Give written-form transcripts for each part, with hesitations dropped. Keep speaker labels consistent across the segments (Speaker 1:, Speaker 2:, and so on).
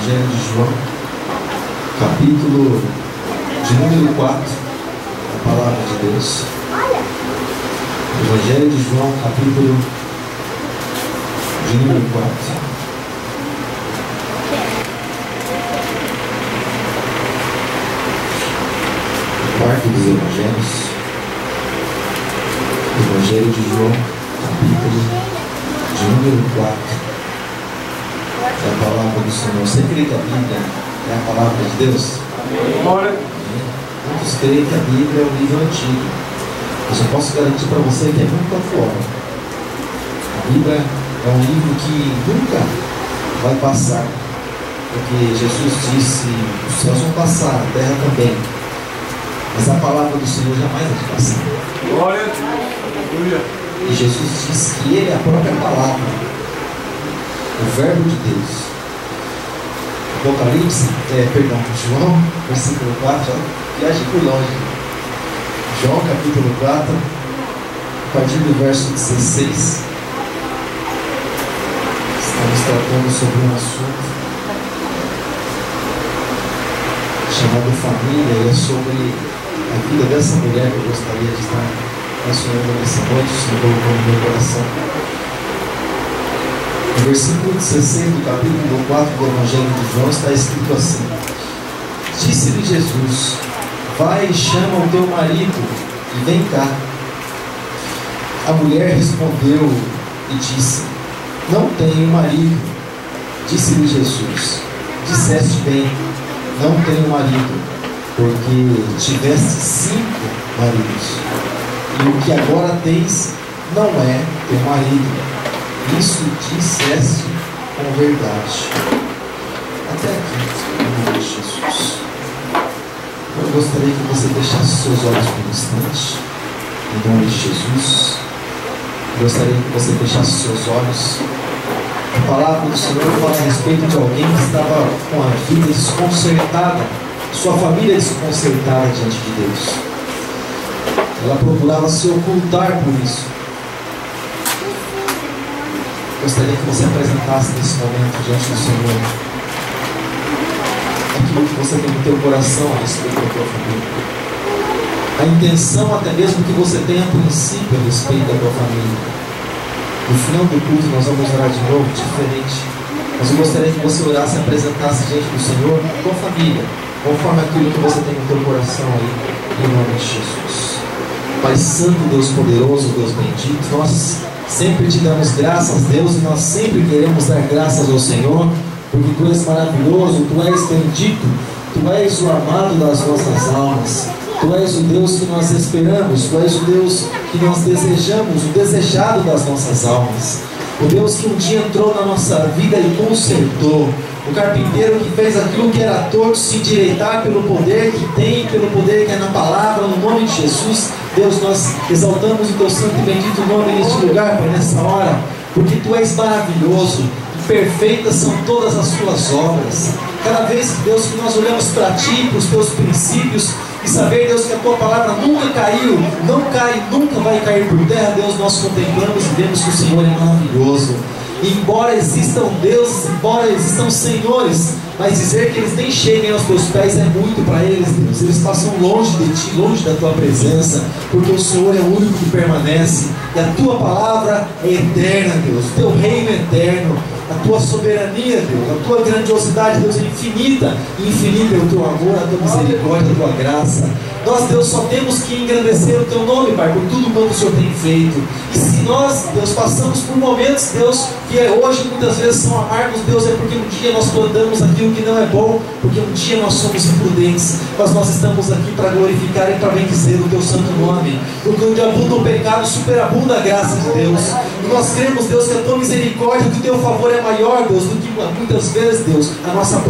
Speaker 1: Evangelho de João, capítulo de número 4, a palavra de Deus. Evangelho de João, capítulo de número 4. O quarto dos Evangelhos. Evangelho de João, capítulo de número 4. É a palavra do Senhor. Você crê que a Bíblia é a palavra de Deus?
Speaker 2: Amém.
Speaker 1: Muitos creem que a Bíblia é um livro antigo. Eu só posso garantir para você que é muito atual. A Bíblia é um livro que nunca vai passar. Porque Jesus disse: os céus vão passar, a terra também. Mas a palavra do Senhor jamais vai passar.
Speaker 2: Glória a Deus. Aleluia.
Speaker 1: E Jesus disse que Ele é a própria palavra, o Verbo de Deus. Apocalipse, João, versículo 4, já viagem por longe. João, capítulo 4, a partir do verso 16. Estamos tratando sobre um assunto chamado família, e é sobre a vida dessa mulher que eu gostaria de estar mencionando nessa noite. O Senhor colocou no meu coração. No versículo 16 do capítulo 4 do Evangelho de João está escrito assim: disse-lhe Jesus: vai e chama o teu marido e vem cá. A mulher respondeu e disse: não tenho marido. Disse-lhe Jesus: disseste bem, não tenho marido, porque tiveste 5 maridos, e o que agora tens não é teu marido. Isso disseste com verdade. Até aqui, em nome de Jesus. Eu gostaria que você deixasse seus olhos por um instante, em nome de Jesus. Eu gostaria que você fechasse seus olhos. A palavra do Senhor fala a respeito de alguém que estava com a vida desconcertada, sua família desconcertada diante de Deus. Ela procurava se ocultar por isso. Gostaria que você apresentasse nesse momento diante do Senhor aquilo que você tem no teu coração a respeito da tua família. A intenção até mesmo que você tenha a princípio a respeito da tua família. No final do culto nós vamos orar de novo, diferente. Mas eu gostaria que você orasse e apresentasse diante do Senhor a tua família, conforme aquilo que você tem no teu coração aí, em nome de Jesus. Pai Santo, Deus poderoso, Deus bendito, nós sempre te damos graças, Deus, e nós sempre queremos dar graças ao Senhor, porque Tu és maravilhoso, Tu és bendito, Tu és o amado das nossas almas, Tu és o Deus que nós esperamos, Tu és o Deus que nós desejamos, o desejado das nossas almas, o Deus que um dia entrou na nossa vida e consertou, o carpinteiro que fez aquilo que era torto se endireitar pelo poder que tem, pelo poder que é na palavra, no nome de Jesus. Deus, nós exaltamos o Teu santo e bendito nome neste lugar, Pai, nessa hora, porque Tu és maravilhoso, e perfeitas são todas as Tuas obras. Cada vez, Deus, que nós olhamos para Ti, para os Teus princípios, e saber, Deus, que a Tua palavra nunca caiu, não cai, nunca vai cair por terra, Deus, nós contemplamos e vemos que o Senhor é maravilhoso. E embora existam deuses, embora existam senhores, mas dizer que eles nem cheguem aos teus pés é muito para eles, Deus. Eles passam longe de Ti, longe da Tua presença, porque o Senhor é o único que permanece, e a Tua palavra é eterna, Deus. O Teu reino é eterno, a Tua soberania, Deus, a Tua grandiosidade, Deus, é infinita, e infinito é o Teu amor, a Tua misericórdia, a Tua graça. Nós, Deus, só temos que engrandecer o Teu nome, Pai, por tudo quanto o Senhor tem feito. E se nós, Deus, passamos por momentos, Deus, que hoje muitas vezes são amargos, Deus, é porque um dia nós plantamos aquilo que não é bom, porque um dia nós somos imprudentes, mas nós estamos aqui para glorificar e para bendizer o Teu santo nome, porque onde abunda o pecado, superabunda a graça de Deus, e nós cremos, Deus, que a Tua misericórdia, que o Teu favor é maior, Deus, do que muitas vezes, Deus, a nossa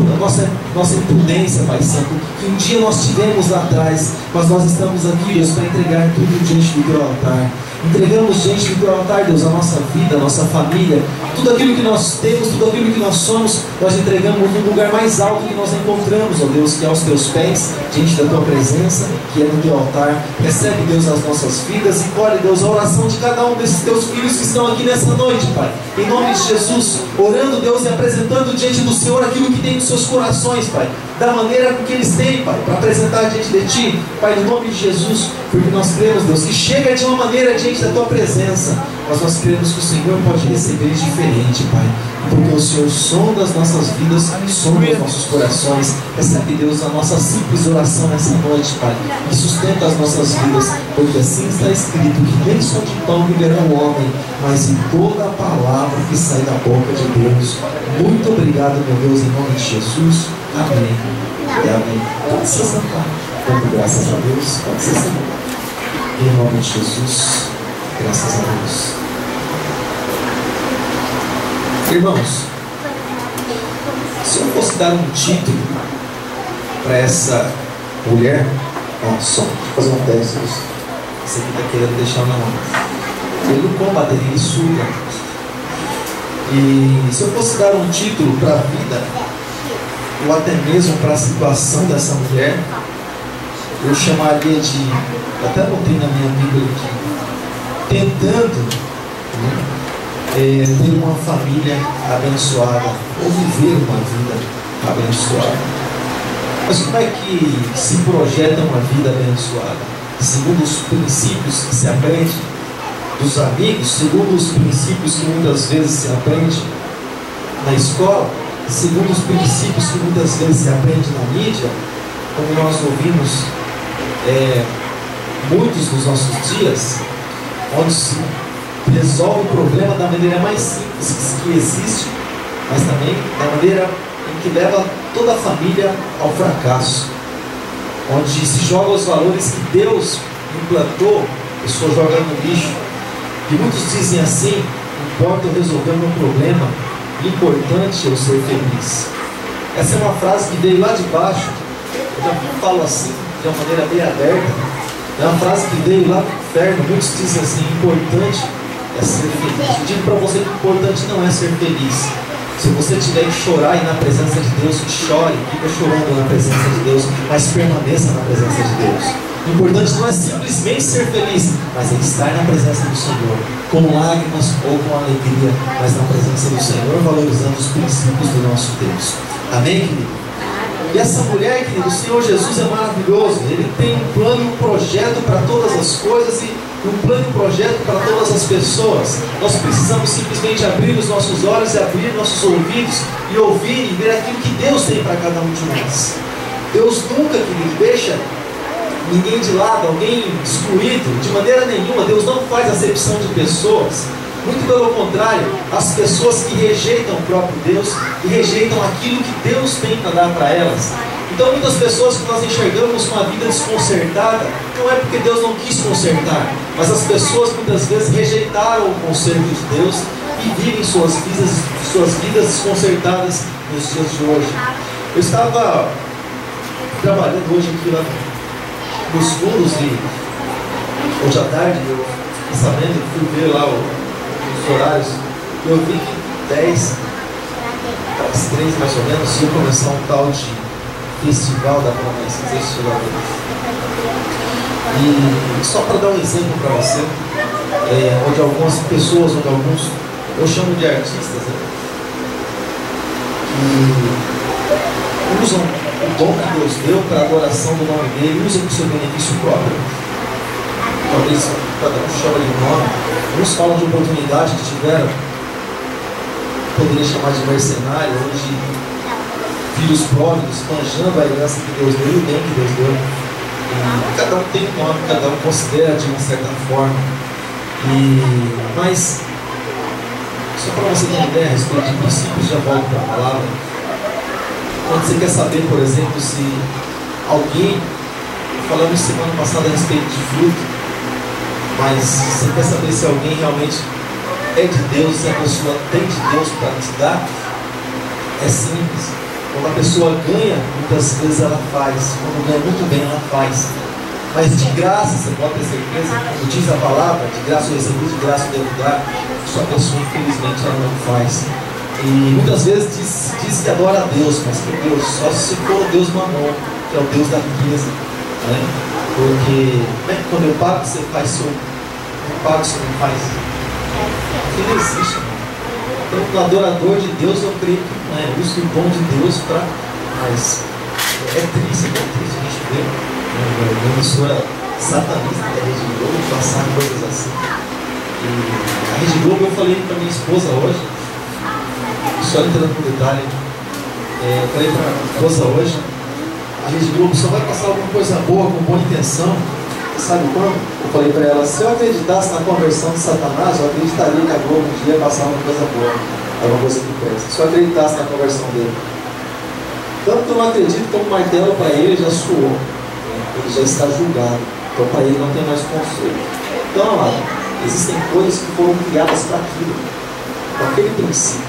Speaker 1: imprudência, Pai Santo, que um dia nós tivemos lá atrás, mas nós estamos aqui, Deus, para entregar tudo diante do Teu altar. Entregamos diante do teu altar, Deus, a nossa vida, a nossa família, tudo aquilo que nós temos, tudo aquilo que nós somos, nós entregamos no lugar mais alto que nós encontramos, ó Deus, que é aos teus pés, diante da tua presença, que é no teu altar. Recebe, Deus, as nossas vidas e colhe, Deus, a oração de cada um desses teus filhos que estão aqui nessa noite, Pai. Em nome de Jesus, orando, Deus, e apresentando diante do Senhor aquilo que tem nos seus corações, Pai, da maneira que eles têm, Pai, para apresentar diante de Ti, Pai, no nome de Jesus, porque nós cremos, Deus, que chega de uma maneira diante da Tua presença, mas nós cremos que o Senhor pode receber diferente, Pai, porque o Senhor sonda as nossas vidas, sonda os nossos corações. Recebe, Deus, a nossa simples oração nessa noite, Pai, e sustenta as nossas vidas, porque assim está escrito, que nem só de pão viverá o homem, mas em toda a palavra que sai da boca de Deus. Muito obrigado, meu Deus, em nome de Jesus. Amém e amém. Pode se sentar. Dando graças a Deus, pode se sentar. Em nome de Jesus, graças a Deus. Irmãos, se eu fosse dar um título para essa mulher, som, deixa eu fazer um teste. Você que está querendo deixar na mão. Ele com bateria surda. E se eu fosse dar um título para a vida, ou até mesmo para a situação dessa mulher, eu chamaria de, até anotei na minha Bíblia aqui, tentando ter uma família abençoada, ou viver uma vida abençoada. Mas como é que se projeta uma vida abençoada? Segundo os princípios que se aprende dos amigos, segundo os princípios que muitas vezes se aprende na escola, segundo os princípios que muitas vezes se aprende na mídia, como nós ouvimos muitos dos nossos dias, onde se resolve o problema da maneira mais simples que existe, mas também da maneira em que leva toda a família ao fracasso, onde se jogam os valores que Deus implantou, a pessoa joga no lixo. E muitos dizem assim: não importa eu resolver o meu problema, o importante é eu ser feliz. Essa é uma frase que veio lá de baixo. Eu já falo assim de uma maneira bem aberta. É uma frase que veio lá do inferno. Muitos dizem assim: importante é ser feliz. Eu digo para você que o importante não é ser feliz. Se você tiver que chorar e na presença de Deus, chore, fica chorando na presença de Deus, mas permaneça na presença de Deus. O importante não é simplesmente ser feliz, mas é estar na presença do Senhor, com lágrimas ou com alegria, mas na presença do Senhor, valorizando os princípios do nosso Deus. Amém, querido? E essa mulher, querido, o Senhor Jesus é maravilhoso. Ele tem um plano e um projeto para todas as coisas e um plano e um projeto para todas as pessoas. Nós precisamos simplesmente abrir os nossos olhos e abrir nossos ouvidos e ouvir e ver aquilo que Deus tem para cada um de nós. Deus nunca, querido, deixa ninguém de lado, alguém excluído, de maneira nenhuma. Deus não faz acepção de pessoas. Muito pelo contrário, as pessoas que rejeitam o próprio Deus e rejeitam aquilo que Deus tem para dar para elas. Então muitas pessoas que nós enxergamos com a vida desconcertada, não é porque Deus não quis consertar, mas as pessoas muitas vezes rejeitaram o conserto de Deus e vivem suas vidas desconcertadas nos dias de hoje. Eu estava trabalhando hoje aqui lá nos fundos e hoje à tarde eu fiquei sabendo, fui ver lá os horários, e eu vi que 10 às 3 mais ou menos ia começar um tal de Festival da Promessa. Não sei se chegou a ver. E só para dar um exemplo para você, onde algumas pessoas, onde alguns, eu chamo de artistas, que usam o dom que Deus deu para a adoração do nome dele, usam para o seu benefício próprio. Talvez cada um chama de nome. Uns falam de oportunidade que tiveram, poderia chamar de mercenário, ou de filhos pródigos, manjando a herança que Deus deu e o bem que Deus deu. E cada um tem um nome, cada um considera de uma certa forma. Mas, só para você ter uma ideia a respeito de princípios, já volto para a palavra. Quando você quer saber, por exemplo, se alguém, falamos semana passada a respeito de fruto, mas você quer saber se alguém realmente é de Deus, se a pessoa tem de Deus para te dar, é simples. Quando a pessoa ganha, muitas vezes ela faz. Quando ganha muito bem, ela faz. Mas de graça, você pode ter certeza, como diz a palavra, de graça eu recebi, de graça eu devo dar. Isso a pessoa, infelizmente, ela não faz. E muitas vezes diz que adora a Deus, mas que Deus, só se for o Deus Mamon, que é o Deus da riqueza, né? Porque quando eu pago, você faz seu. Eu pago, você não faz. Que não existe. Então, o adorador de Deus, eu creio que não é. Uso o dom de Deus para. Mas é triste a gente ver uma emissora satanista da Rede Globo passar coisas assim. E a Rede Globo, eu falei para minha esposa hoje, só entrando no detalhe, eu falei para minha esposa hoje, a Rede Globo só vai passar alguma coisa boa, com boa intenção. Sabe quando? Eu falei para ela, se eu acreditasse na conversão de Satanás, eu acreditaria que a Globo um dia ia passar uma coisa boa, alguma coisa que presta. Se eu acreditasse na conversão dele. Tanto que eu não acredito que um martelo para ele já soou. Ele já está julgado. Então para ele não tem mais conselho. Então, amado, existem coisas que foram criadas para aquilo. Com aquele princípio.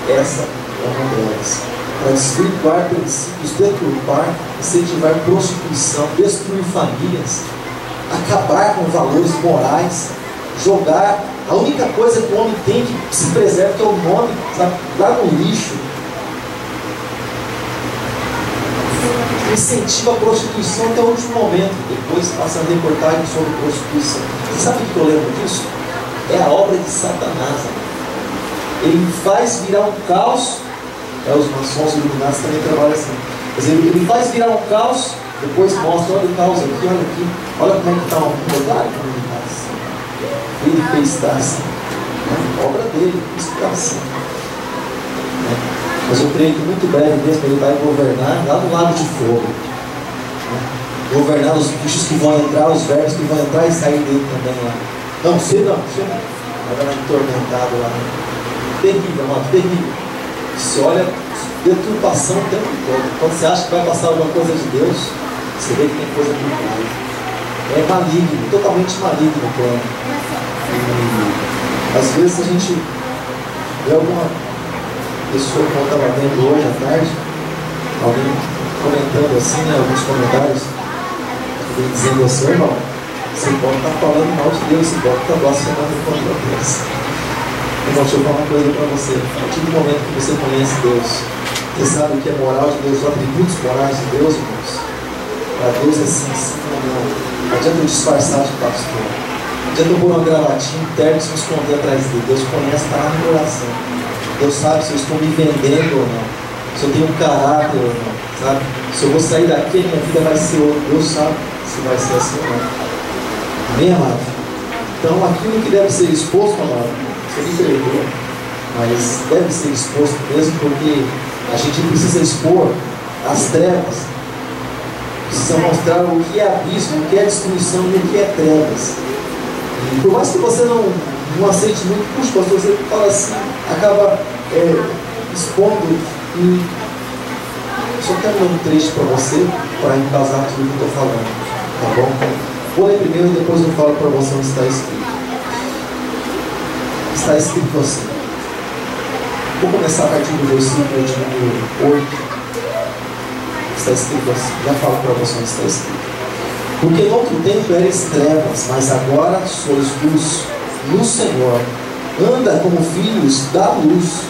Speaker 1: Essa é uma delas. Para desvirtuar princípios, deturpar, incentivar prostituição, destruir famílias, acabar com valores morais, jogar. A única coisa que o homem tem que se preservar, que é o nome, sabe? Lá no lixo. Incentiva a prostituição até o último momento. Depois passa a reportagem sobre prostituição. Você sabe o que eu lembro disso? É a obra de Satanás. Ele faz virar um caos. Os maçons iluminados também trabalham assim. Quer dizer, ele faz virar um caos. Depois mostra, olha o caos aqui. Olha como é que está uma claro como ele está assim. Ele fez estar assim. A obra dele, isso está assim. Mas eu creio que muito breve mesmo ele vai governar lá no lago de fogo. Governar os bichos que vão entrar, os vermes que vão entrar e sair dele também lá. Não, você não. Vai lá atormentado lá. Terrível, amado, terrível. Você olha, deturpação o tempo todo. Quando você acha que vai passar alguma coisa de Deus, você vê que tem coisa por trás. É maligno, totalmente maligno o plano. E às vezes a gente vê alguma pessoa que eu estava vendo hoje à tarde, alguém comentando assim, né, alguns comentários, dizendo assim, irmão, você pode estar falando mal de Deus, você pode estar blasfemando contra Deus. Irmão, deixa eu falar uma coisa para você. A partir do momento que você conhece Deus, você sabe o que é moral de Deus, os atributos morais de Deus, irmãos. Para Deus é sim, sim, não. Não adianta eu disfarçar de pastor. Não adianta eu pôr uma gravatinha interna e se esconder atrás dele. Deus conhece, está lá no coração. Deus sabe se eu estou me vendendo ou não, se eu tenho um caráter ou não, sabe? Se eu vou sair daqui, minha vida vai ser outra. Deus sabe se vai ser assim ou não. Amém, amado? Então, aquilo que deve ser exposto, amado, você me perdoa, mas deve ser exposto mesmo, porque a gente precisa expor as trevas, precisa mostrar o que é abismo, o que é destruição e o que é trevas. E por mais que você não aceite muito, puxa, pastor, você fala assim, acaba expondo. E só quero ler um trecho para você, para embasar tudo que eu estou falando, tá bom? Vou ler primeiro e depois eu falo para você onde está escrito. Está escrito assim. Vou começar a partir do versículo de número 8. Está escrito assim, já falo para você onde está escrito. Porque no outro tempo eres trevas, mas agora sois luz no Senhor. Anda como filhos da luz,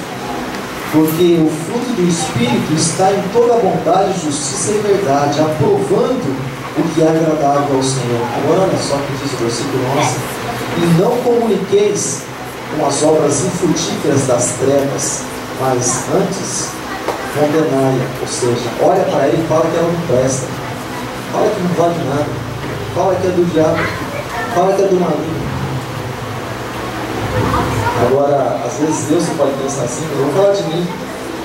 Speaker 1: porque o fruto do Espírito está em toda a bondade, justiça e verdade, aprovando o que é agradável ao Senhor. Agora olha só o que diz o versículo 11: e não comuniqueis com as obras infrutíferas das trevas, mas antes condenai-a. Ou seja, olha para ele e fala que ela não presta, fala que não vale nada, fala que é do diabo, fala que é do maligno. Agora, às vezes Deus pode pensar assim, eu vou falar de mim,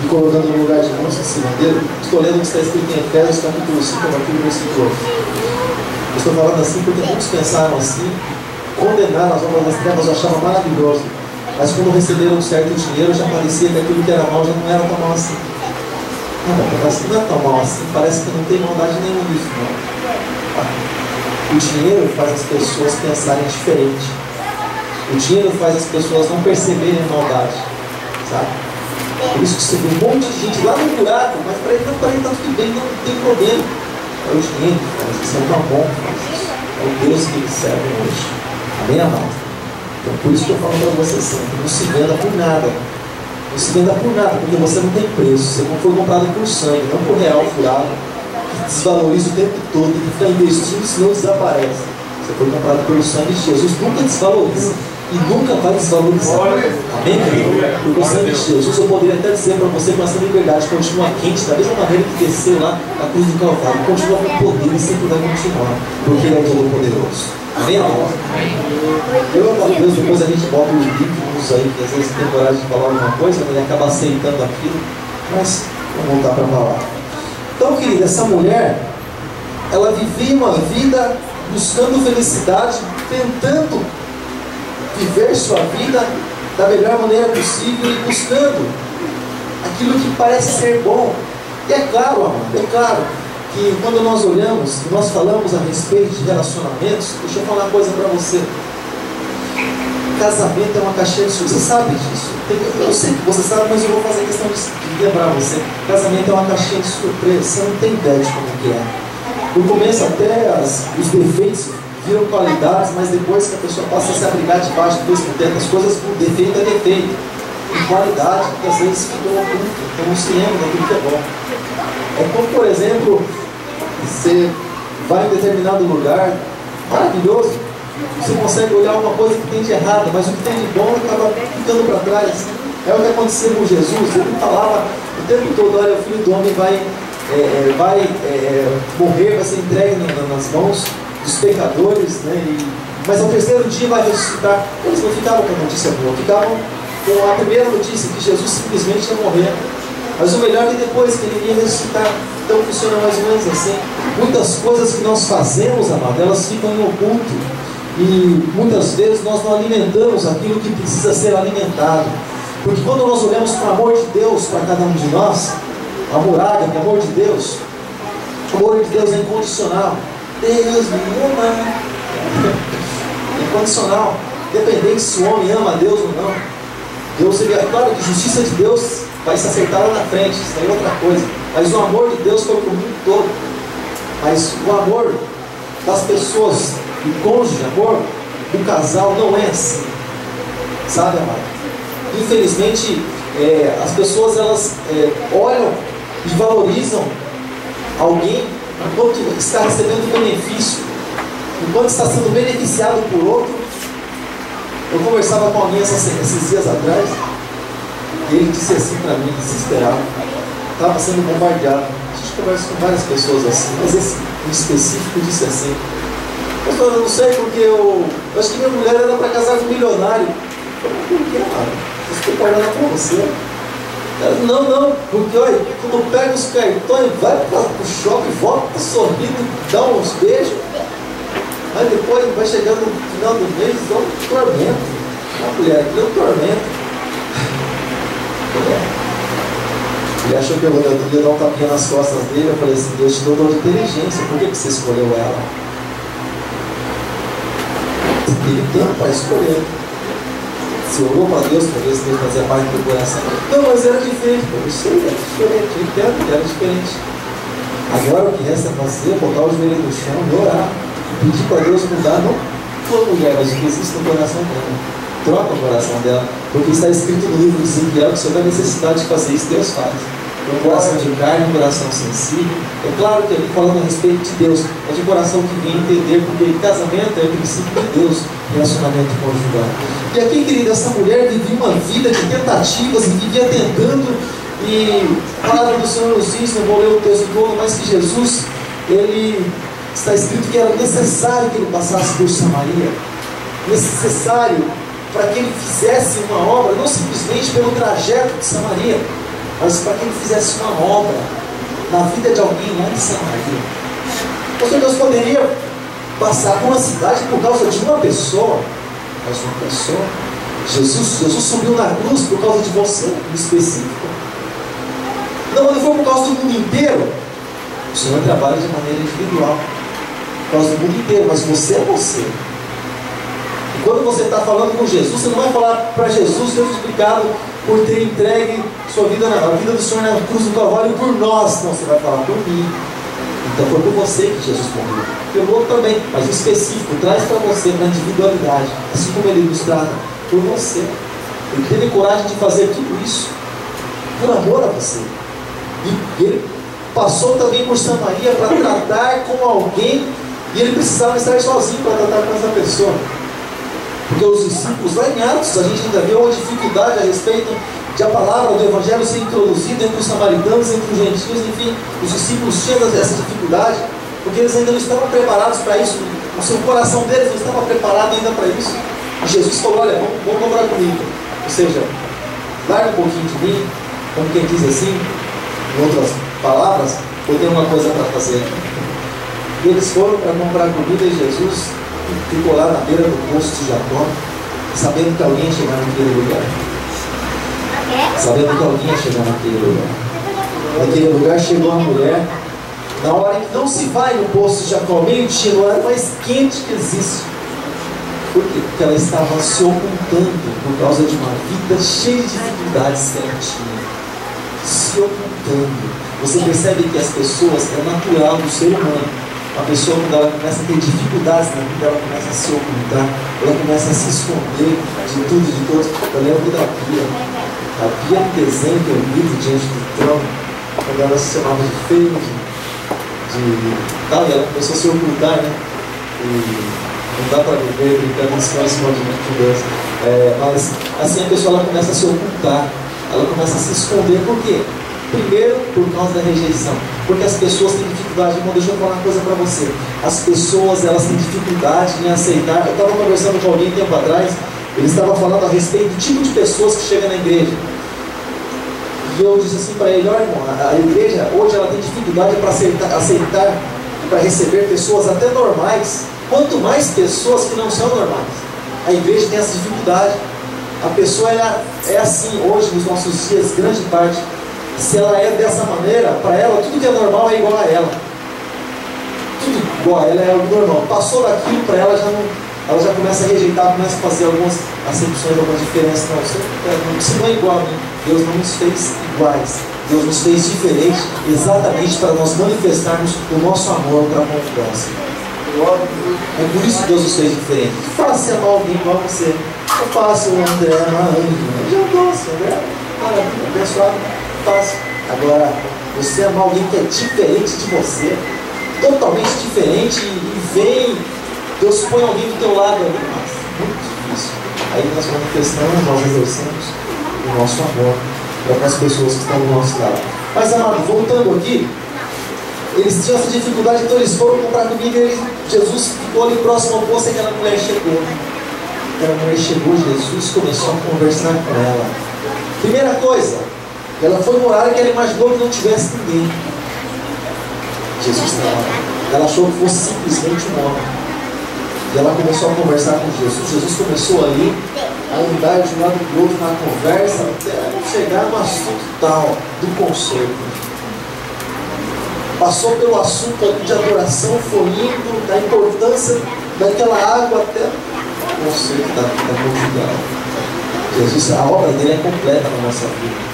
Speaker 1: me colocando no lugar de monstro, cirandeiro. Estou lendo o que está escrito em Efésios, capítulo 5, capítulo versículo 8. Eu estou falando assim porque muitos pensaram assim, condenaram as obras das trevas, eu achava maravilhoso. Mas quando receberam um certo dinheiro, já parecia que aquilo que era mal já não era tão mal assim. Não é tão mal assim, parece que não tem maldade nenhuma nisso, não. O dinheiro faz as pessoas pensarem diferente. O dinheiro faz as pessoas não perceberem a maldade, sabe? Por isso que você vê um monte de gente lá no buraco, mas para ele está tudo bem, não tem problema. É o dinheiro que faz isso, é o mamon que faz isso. É o Deus que eles servem hoje. Amém, amado? Então por isso que eu falo para você sempre, não se venda por nada. Não se venda por nada, porque você não tem preço. Você não foi comprado por sangue, não por real furado, que desvaloriza o tempo todo, que fica investindo, senão desaparece. Você foi comprado pelo sangue de Jesus, nunca desvaloriza. E nunca vai desvalorizar. Amém, querido? Porque o sangue de Jesus, eu poderia até dizer para você com essa liberdade, continua quente, da mesma maneira que desceu lá na cruz do Calvário, continua com poder e sempre vai continuar, porque Ele é o Todo-Poderoso. Amém, amor? Deus, depois a gente bota os livros aí, que às vezes tem coragem de falar alguma coisa, né, e acaba aceitando aquilo, mas vamos voltar para a palavra. Então, querida, essa mulher, ela vivia uma vida buscando felicidade, tentando viver sua vida da melhor maneira possível e buscando aquilo que parece ser bom. E é claro, amado, é claro que quando nós olhamos e nós falamos a respeito de relacionamentos, deixa eu falar uma coisa para você. Casamento é uma caixinha de surpresa. Você sabe disso? Eu sei que você sabe, mas eu vou fazer questão de lembrar você. Casamento é uma caixinha de surpresa. Você não tem ideia de como que é. No começo até os defeitos viram qualidades, mas depois que a pessoa passa a se abrigar debaixo do mesmo teto, as coisas, o defeito é defeito. E qualidade, que às vezes ficam oculta. Então não se lembra daquilo que é bom. É como, por exemplo, você vai em determinado lugar, maravilhoso, você consegue olhar uma coisa que tem de errado, mas o que tem de bom acaba ficando para trás. É o que aconteceu com Jesus. Ele falava o tempo todo: olha, o Filho do Homem vai morrer, vai ser entregue nas mãos dos pecadores, né? Mas ao terceiro dia vai ressuscitar. Eles não ficavam com a notícia boa, ficavam com a primeira notícia, que Jesus simplesmente ia morrer. Mas o melhor é que depois que ele ia ressuscitar. Então funciona mais ou menos assim. Muitas coisas que nós fazemos, amado, elas ficam em oculto. E muitas vezes nós não alimentamos aquilo que precisa ser alimentado. Porque quando nós olhamos para o amor de Deus para cada um de nós, amor ágape, amor de Deus, o amor de Deus é incondicional. Deus me ama. Incondicional. Independente se o homem ama a Deus ou não. Deus, é claro que a justiça de Deus vai se acertar lá na frente, isso aí é outra coisa. Mas o amor de Deus foi para o mundo todo. Mas o amor das pessoas, do cônjuge, amor do casal, não é assim. Sabe, amado? Infelizmente, as pessoas elas olham e valorizam alguém enquanto está recebendo benefício, enquanto está sendo beneficiado por outro. Eu conversava com alguém esses dias atrás, e ele disse assim para mim, desesperado, estava sendo bombardeado. A gente conversa com várias pessoas assim, mas esse em específico disse assim: eu não sei porque eu acho que minha mulher era para casar com um milionário. Eu falei: por que, mano? Estou guardando para você. Ela, não, porque olha, quando pega os cartões, vai para o shopping, volta sorrindo, dá uns beijos, aí depois vai chegando no final do mês, dá um tormento. A mulher, deu um tormento. Ele achou que eu ia dar um tapinha nas costas dele. Eu falei assim: Deus te deu dor de inteligência, por que você escolheu ela? Você teve tempo para escolher. Você orou para Deus para ver se Deus fazia parte do coração. Não, mas era diferente. Eu sei, era diferente. Eu entendo que era diferente. Agora o que resta é fazer, botar o joelho no chão e orar. Pedir para Deus mudar, não toda mulher, mas o que existe no coração dela. Troca o coração dela, porque está escrito no livro de Ezequiel que se houver necessidade de fazer isso, Deus faz. Um coração de carne, um coração sensível. É claro que ele falando a respeito de Deus, é de coração que vem entender, porque casamento é o princípio de Deus, relacionamento conjugal. E aqui, querida, essa mulher vivia uma vida de tentativas e vivia tentando, e a palavra do Senhor nos diz, não vou ler o texto todo, mas que Jesus, ele está escrito que era necessário que ele passasse por Samaria, necessário para que ele fizesse uma obra, não simplesmente pelo trajeto de Samaria, mas para que ele fizesse uma obra na vida de alguém lá em Samaria. Porque Deus poderia passar por uma cidade por causa de uma pessoa, mas uma pessoa. Jesus subiu na cruz por causa de você, em específico. Não foi por causa do mundo inteiro. O Senhor trabalha de maneira individual, por causa do mundo inteiro, mas você é você. E quando você está falando com Jesus, você não vai falar para Jesus: Deus, obrigado por ter entregue sua vida, a vida do Senhor na cruz do Calvário por nós. Não, você vai falar por mim. Então foi por você que Jesus morreu. Pelo outro também, mas o específico traz para você uma individualidade. Assim como ele nos trata, por você. Ele teve coragem de fazer tudo isso por amor a você. E ele passou também por Samaria para tratar com alguém, e ele precisava estar sozinho para tratar com essa pessoa. Porque os discípulos, lá em Atos, a gente ainda vê uma dificuldade a respeito de a palavra do Evangelho ser introduzida entre os samaritanos, entre os gentios, enfim, os discípulos tinham essa dificuldade, porque eles ainda não estavam preparados para isso, o seu coração deles não estava preparado ainda para isso. E Jesus falou: olha, vamos comprar comigo. Ou seja, larga um pouquinho de mim, como quem diz assim, em outras palavras, eu tenho uma coisa para fazer. E eles foram para comprar comida, e Jesus ficou lá na beira do poço de Jacó, sabendo que alguém ia chegar naquele lugar. Sabendo que alguém ia chegar naquele lugar. Naquele lugar chegou uma mulher, na hora que não se vai no poço de Jacó, meio-dia, no horário mais quente que existe. Por quê? Porque ela estava se ocultando por causa de uma vida cheia de dificuldades que ela tinha. Se ocultando. Você percebe que as pessoas, é natural do ser humano. A pessoa, quando ela começa a ter dificuldades na vida, ela começa a se ocultar, ela começa a se esconder de tudo e de todos. Eu lembro da Bia. A Bia, no desenho que eu vi diante do trono, quando ela se chamava de feio, tal, e ela começou a se ocultar, né? E não dá para viver brincando em cima de Deus. Mas assim a pessoa ela começa a se ocultar, ela começa a se esconder. Por quê? Primeiro, por causa da rejeição. Porque as pessoas têm dificuldade. Irmão, deixa eu falar uma coisa para você. As pessoas, elas têm dificuldade em aceitar. Eu estava conversando com alguém tempo atrás, ele estava falando a respeito do tipo de pessoas que chegam na igreja. E eu disse assim para ele: olha, irmão, a igreja hoje ela tem dificuldade para aceitar, para receber pessoas até normais, quanto mais pessoas que não são normais. A igreja tem essa dificuldade. A pessoa ela é assim hoje, nos nossos dias, grande parte. Se ela é dessa maneira, para ela tudo que é normal é igual a ela. Tudo igual a ela é algo normal. Passou daquilo, para ela ela já começa a rejeitar, começa a fazer algumas acepções, algumas diferenças. Não, isso não é igual a mim. Deus não nos fez iguais. Deus nos fez diferentes, exatamente para nós manifestarmos o nosso amor para com o próximo. É por isso que Deus nos fez diferentes. Fácil amar alguém igual a você. É fácil o André amar a Ângela. Já gosto, André. Maravilha, abençoado. Fácil. Agora, você amar alguém que é diferente de você, totalmente diferente, e vem, Deus põe alguém do teu lado ali, mas muito difícil. Aí nós manifestamos, nós exercemos o nosso amor para as pessoas que estão do nosso lado. Mas, amado, voltando aqui, eles tinham essa dificuldade, então eles foram comprar comida e Jesus ficou ali próximo ao poço e aquela mulher chegou. Aquela mulher chegou, Jesus começou a conversar com ela. Primeira coisa, ela foi no horário que ela imaginou que não tivesse ninguém. Jesus estava lá. Ela achou que fosse simplesmente um homem. E ela começou a conversar com Jesus. Jesus começou ali a andar de um lado para o outro na conversa, até chegar no assunto tal, do concerto. Passou pelo assunto de adoração, foi indo, da importância daquela água até o concerto da conjugal. Jesus, a obra dele é completa na nossa vida.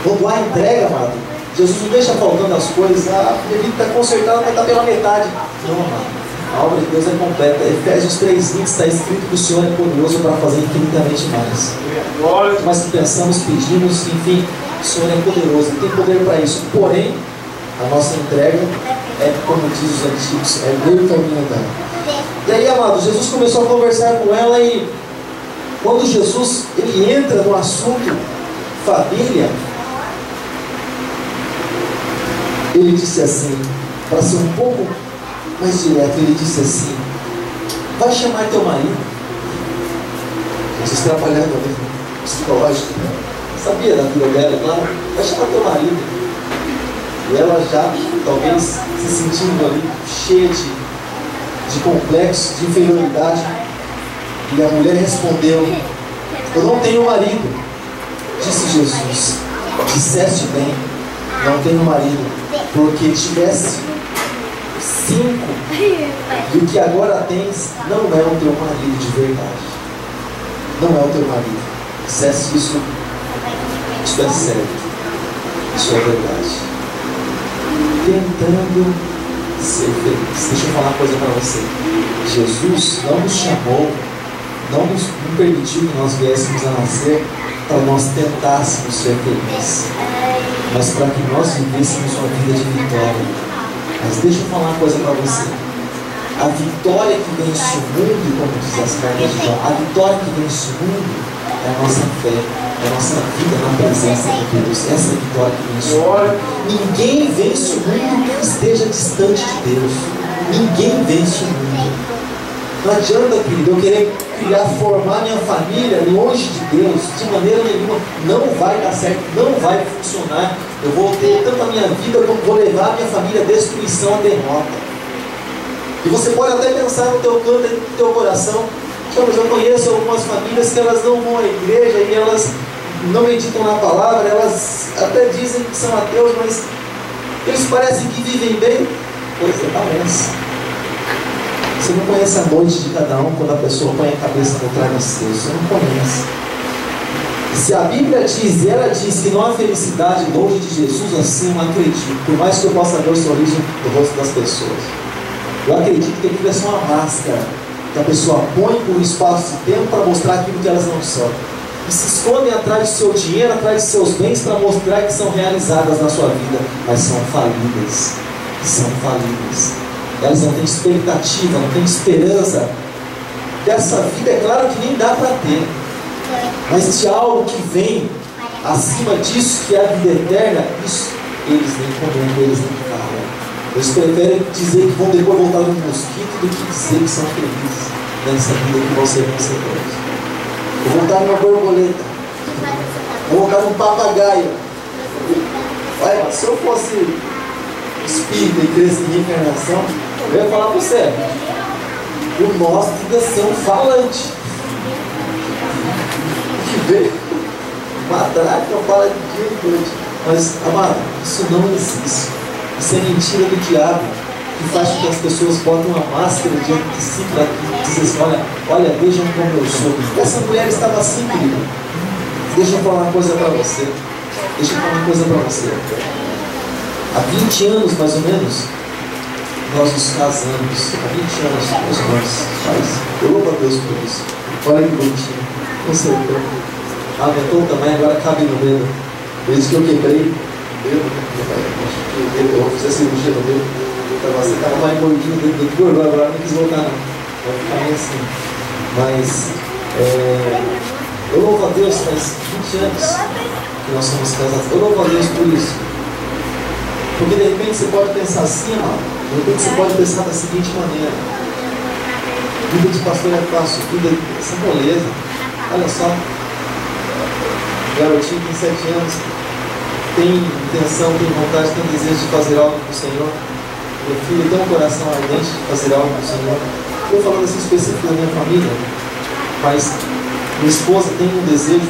Speaker 1: Quando há entrega, amado, Jesus não deixa faltando as coisas. A vida está consertada, mas está pela metade. Não, amado. A obra de Deus é completa. Efésios 3:20 está escrito que o Senhor é poderoso para fazer infinitamente mais. Mas que pensamos, pedimos, enfim, o Senhor é poderoso, Ele tem poder para isso. Porém, a nossa entrega é, como diz os antigos, é meio caminho andado. E aí, amado, Jesus começou a conversar com ela, e quando Jesus ele entra no assunto família, ele disse assim, para ser um pouco mais direto, ele disse assim: vai chamar teu marido. Jesus trabalhando ali, psicológico, sabia da vida dela, claro. Vai chamar teu marido. E ela já, talvez, se sentindo ali cheia de complexo, de inferioridade. E a mulher respondeu: eu não tenho marido. Disse Jesus: disseste bem, não tenho marido, porque tivesse 5, e o que agora tens não é o teu marido de verdade. Não é o teu marido. Disseste isso, isso é certo, isso é verdade. Tentando ser feliz. Deixa eu falar uma coisa para você. Jesus não nos chamou, não permitiu que nós viéssemos a nascer para nós tentássemos ser felizes, mas para que nós vivêssemos uma vida de vitória. Mas deixa eu falar uma coisa para você. A vitória que vence o mundo, como diz as cartas de João, a vitória que vence o mundo é a nossa fé, é a nossa vida na presença de Deus. Essa é a vitória que vence o mundo. Ninguém vence o mundo que esteja distante de Deus. Ninguém vence o mundo. Não adianta, querido, eu querer formar minha família longe de Deus, de maneira nenhuma. Não vai dar certo, não vai funcionar. Eu vou ter tanto a minha vida como vou levar a minha família à destruição, à derrota. E você pode até pensar no teu canto e no teu coração, mas eu conheço algumas famílias que elas não vão à igreja e elas não meditam na palavra, elas até dizem que são ateus, mas eles parecem que vivem bem. Pois é, parece. Você não conhece a noite de cada um quando a pessoa põe a cabeça no travesseiro. Você não conhece. Se a Bíblia diz, e ela diz que não há felicidade longe de Jesus, assim eu não acredito. Por mais que eu possa ver o sorriso no rosto das pessoas, eu acredito que aquilo é só uma máscara que a pessoa põe por um espaço de tempo para mostrar aquilo que elas não são. E se escondem atrás do seu dinheiro, atrás de seus bens, para mostrar que são realizadas na sua vida, mas são falidas. São falidas. Elas não têm expectativa, não têm esperança. Dessa vida é claro que nem dá para ter. Mas de algo que vem acima disso, que é a vida eterna, isso eles nem comentam, eles nem falam. Eles preferem dizer que vão depois voltar no mosquito do que dizer que são felizes nessa vida que vão ser vencedores. Vou voltar numa borboleta. Vou voltar num papagaio. Olha, se eu fosse espírito e cresce em reencarnação, eu ia falar para você, o nosso devia ser um falante que veio matar, que eu falo de dia e noite. Mas, amado, isso não existe. Isso é mentira do diabo, que faz com que as pessoas botem uma máscara diante de si para dizer assim, olha, vejam como eu sou. Essa mulher estava assim, querido. Deixa eu falar uma coisa para você. Há 20 anos, mais ou menos, nós nos casamos. Há 20 anos, meus irmãos. Eu louvo a Deus por isso. Olha que bonitinho. Consertou. Aumentou também, agora cabe no dedo. Desde que eu quebrei o dedo, eu fiz a cirurgia no dedo. Você estava mais gordinho, o dedo engordou, agora não quis voltar não. Vai ficar meio assim. Mas, eu louvo a Deus, faz 20 anos que nós somos casados. Eu louvo a Deus por isso. Porque de repente você pode pensar assim, amado. De repente você pode pensar da seguinte maneira: vida de pastor é fácil, vida é moleza. Olha só, garotinho tem 7 anos, tem intenção, tem vontade, tem desejo de fazer algo para o Senhor. Meu filho tem um coração ardente de fazer algo para o Senhor. Estou falando assim específico da minha família, mas minha esposa tem um desejo.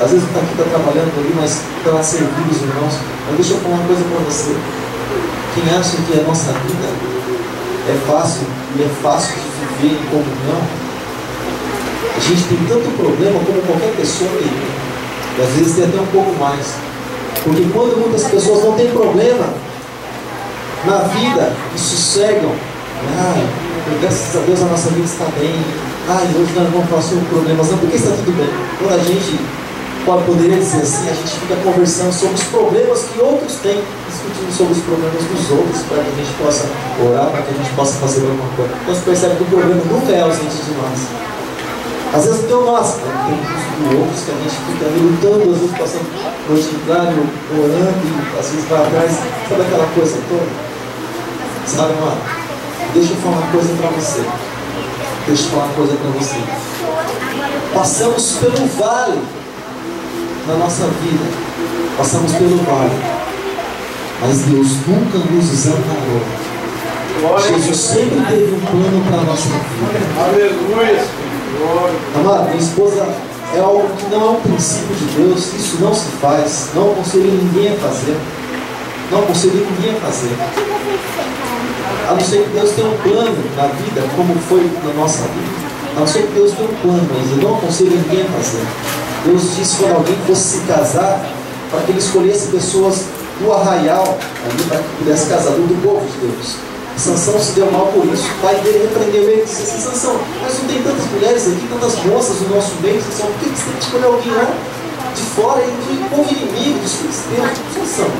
Speaker 1: Às vezes está aqui, está trabalhando ali, mas para servir os irmãos. Mas deixa eu falar uma coisa para você. Quem acha que a nossa vida é fácil e é fácil de viver em comunhão, a gente tem tanto problema como qualquer pessoa tem. E às vezes tem até um pouco mais. Porque quando muitas pessoas não têm problema na vida e sossegam, graças a Deus a nossa vida está bem, hoje nós não passamos problemas, não, porque está tudo bem. Quando a gente poderia dizer assim, a gente fica conversando sobre os problemas que outros têm, discutindo sobre os problemas dos outros, para que a gente possa orar, para que a gente possa fazer alguma coisa. Então você percebe que o problema nunca é ausente de nós. Às vezes tem o nosso, tem os outros que a gente fica lutando, às vezes passando noite em claro, orando, e às vezes vai atrás, sabe aquela coisa toda? Sabe, mano? Deixa eu falar uma coisa para você. Passamos pelo vale na nossa vida. Passamos pelo vale. Mas Deus nunca nos desamparou. Jesus sempre teve um plano para a nossa vida.
Speaker 2: Aleluia!
Speaker 1: Amado, minha esposa é algo que não é um princípio de Deus. Isso não se faz. Não aconselho ninguém a fazer. A não ser que Deus tenha um plano na vida, como foi na nossa vida. A não ser que Deus tenha um plano, mas eu não aconselho ninguém a fazer. Deus disse quando alguém fosse se casar, para que ele escolhesse pessoas do arraial, ali, para que pudesse casar, do povo de Deus. Sansão se deu mal por isso. O pai dele repreendeu ele e disse assim: Sansão, mas não tem tantas mulheres aqui, tantas moças no nosso meio, Sansão, por que você tem que escolher alguém lá de fora, do povo inimigo, dos filisteus? Sansão,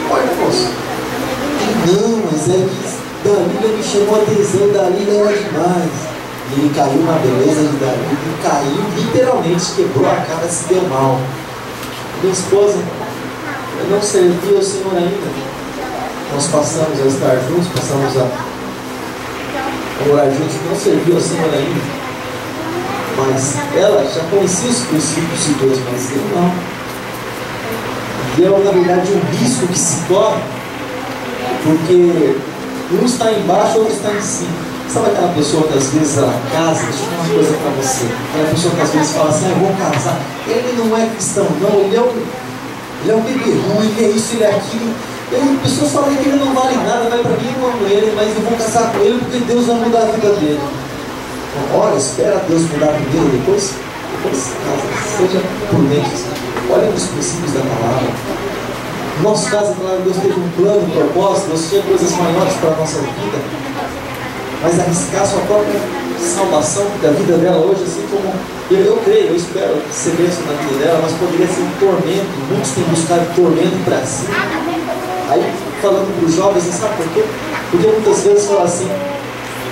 Speaker 1: olha, moço. Não, mas é que Dalila me chamou a atenção, Dalila era demais. E ele caiu na beleza de Dalila, ele caiu, literalmente, quebrou a cara, se deu mal. Minha esposa, eu não servi ao Senhor ainda. Nós passamos a estar juntos, passamos a orar juntos, não serviu ao Senhor ainda. Mas ela já conhecia os princípios de Deus, mas eu não. E é, na verdade, um risco que se corre, porque um está embaixo, outro está em cima. Sabe aquela pessoa que às vezes ela casa? Deixa eu falar uma coisa para você. Aquela pessoa que às vezes fala assim: eu vou casar. Ele não é cristão, não. Ele é um beberrão, ele é isso, ele é aquilo. E aí as pessoas falam que ele não vale nada, vai para mim, eu amo ele, mas eu vou casar com ele porque Deus vai mudar a vida dele. Então, ora, espera Deus mudar primeiro, depois casa. Seja prudente. Olha os princípios da palavra. No nosso caso, claro, Deus teve um plano, um propósito, Deus tinha coisas maiores para a nossa vida. Mas arriscar sua própria salvação da vida dela hoje, assim como eu creio, eu espero ser bênção na vida dela, mas poderia ser um tormento. Muitos têm buscado tormento para si. Aí, falando para os jovens, você sabe por quê? Porque muitas vezes fala assim,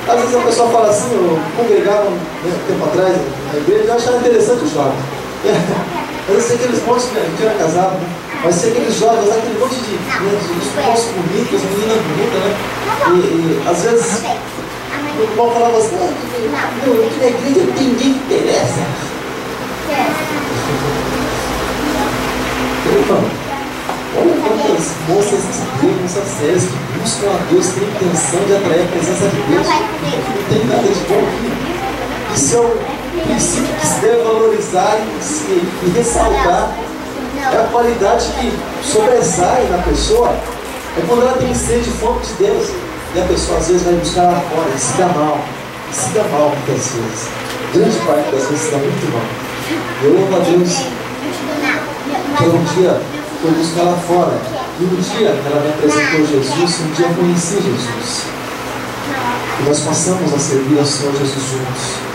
Speaker 1: às vezes a pessoa fala assim, eu congregava um tempo atrás na igreja, eu achava interessante os jovens. Mas eu sei aqueles montes que era casado, né? Mas sei aqueles jovens, aquele monte de moços bonitos, meninas bonitas, né? E às vezes o irmão falava assim: não, aqui na igreja não tem ninguém que interessa. Irmão, olha quantas moças de Deus, moças sérias que buscam a Deus, têm intenção de atrair a presença de Deus. Não tem nada de bom aqui. Isso é um princípio que se deve valorizar e ressaltar. É a qualidade que sobressai na pessoa. É quando ela tem sede e fome de Deus. E a pessoa às vezes vai buscar lá fora e se dá mal. E se dá mal muitas vezes. Grande parte das vezes se dá muito mal. Eu louvo a Deus que um dia foi buscar lá fora. E um dia ela me apresentou Jesus. Um dia eu conheci Jesus. E nós passamos a servir ao Senhor Jesus juntos.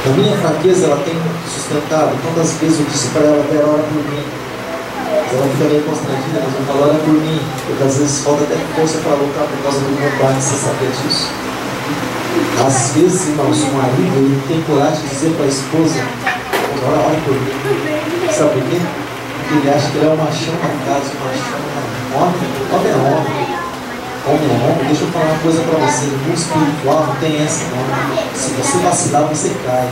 Speaker 1: Na minha fraqueza ela tem sustentado. Quantas vezes eu disse para ela: Vera, ora por mim. Ela fica meio constrangida, mas eu falo: ora por mim. Porque às vezes falta até força para lutar por causa do meu pai, você sabia disso? Às vezes, irmãos, o marido ele tem coragem de dizer para a esposa: ora por mim. Sabe por quê? Porque ele acha que ele é o machão da casa, o machão homem é homem. Homem é homem. Deixa eu falar uma coisa para você: no mundo espiritual não tem essa não. Se você vacilar, você cai.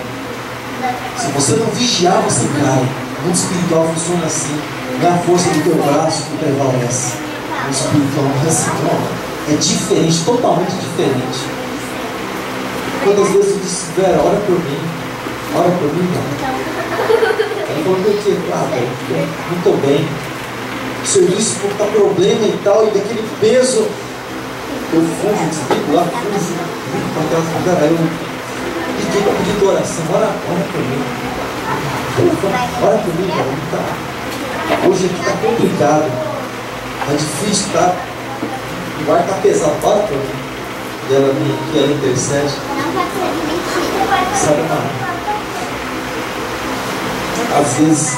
Speaker 1: Se você não vigiar, você cai. O mundo espiritual funciona assim. Não é a força do teu braço que prevalece. O mundo espiritual não é assim, não. É diferente, totalmente diferente. Quantas vezes eu disse: Vera, ora por mim. Ora por mim, não. Ela falou: por quê? Ah, eu não estou bem. O serviço não está problema e tal, e daquele peso. Eu fujo, desligo lá, fujo. Aí eu pedi para pedir tua oração. Ora por mim. Ora por mim, cara. Tá. Hoje aqui está complicado. Está difícil, tá? O ar está pesado. Ora por mim. E ela vem aqui, ela intercede. Sabe, mano? Às vezes,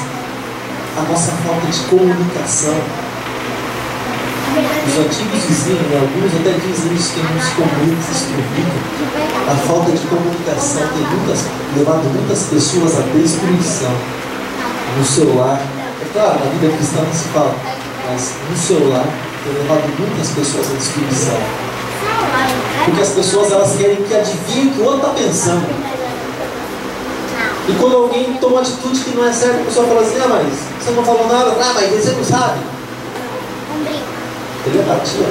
Speaker 1: a nossa falta de comunicação. Os antigos diziam, alguns até dizem isso, que não se comunicam, se comunicam. A falta de comunicação tem levado muitas pessoas à destruição. No celular, é claro, na vida cristã não se fala, mas no celular tem levado muitas pessoas à destruição. Porque as pessoas elas querem que adivinhem o que o outro está pensando. E quando alguém toma uma atitude que não é certa, a pessoa fala assim: ah, mas você não falou nada, ah, mas você não sabe. Telepatia.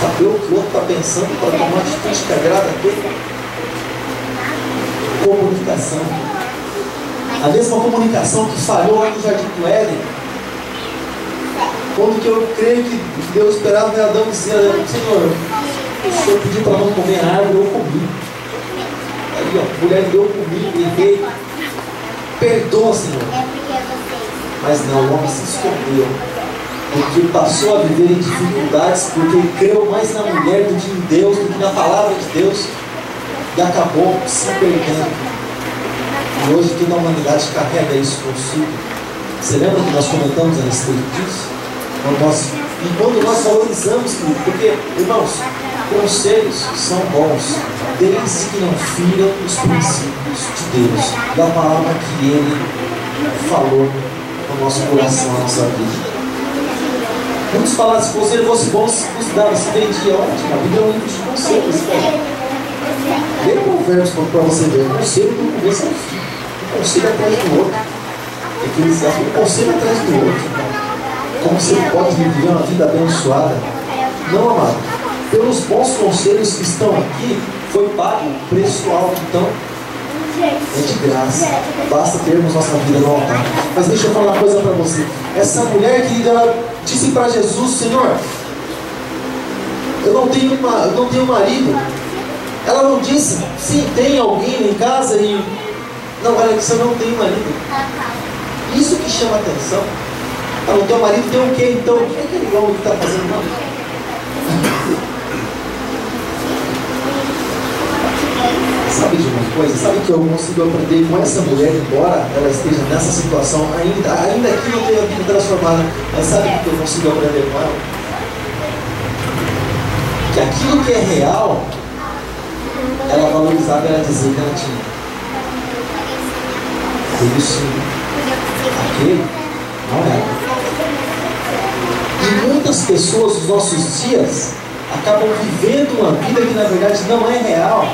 Speaker 1: Saber o que o outro está pensando para tomar uma atitude que agrada a Deus. Comunicação. A mesma comunicação que falhou lá no Jardim do Éden. Quando que eu creio que Deus esperava ver Adão dizer: Senhor, o Senhor pediu para não comer a árvore, eu comi. Aí, ó, a mulher deu comigo e veio. Perdoa, Senhor. Mas não, o homem se escondeu. porque passou a viver em dificuldades, porque creu mais na mulher do que em Deus, do que na palavra de Deus, e acabou se perdendo. E hoje toda a humanidade carrega isso consigo. Você lembra que nós comentamos a respeito disso? E quando nós valorizamos, porque, irmãos, conselhos são bons, desde que não firam os princípios de Deus, da palavra que Ele falou no nosso coração, na nossa vida. Muitos falaram, se o conselho fosse bom, se dava, se vendia ótimo. A Bíblia é um livro de conselhos. Lê Provérbios para você ver. O conselho do começo ao fim. Um conselho atrás do outro. Um conselho atrás do outro. Como você pode viver uma vida abençoada? Não, amado. Pelos bons conselhos que estão aqui, foi pago um preço alto. Então, é de graça. Basta termos nossa vida no altar. Mas deixa eu falar uma coisa para você. Essa mulher, querida, ela disse para Jesus: Senhor, eu não tenho marido. Ela não disse, sim, tem alguém em casa e... Não, ela disse, eu não tenho marido. Isso que chama a atenção. Ela não tem marido, tem o quê então? O que é aquele homem que está fazendo mal? Sabe de uma coisa? Sabe que eu consigo aprender com essa mulher, embora ela esteja nessa situação, ainda aqui não tenha a vida transformada, mas sabe o que eu consigo aprender com ela? Que aquilo que é real, ela valorizava e ela dizia que ela tinha. Isso, aquele não era. E muitas pessoas nos nossos dias acabam vivendo uma vida que na verdade não é real,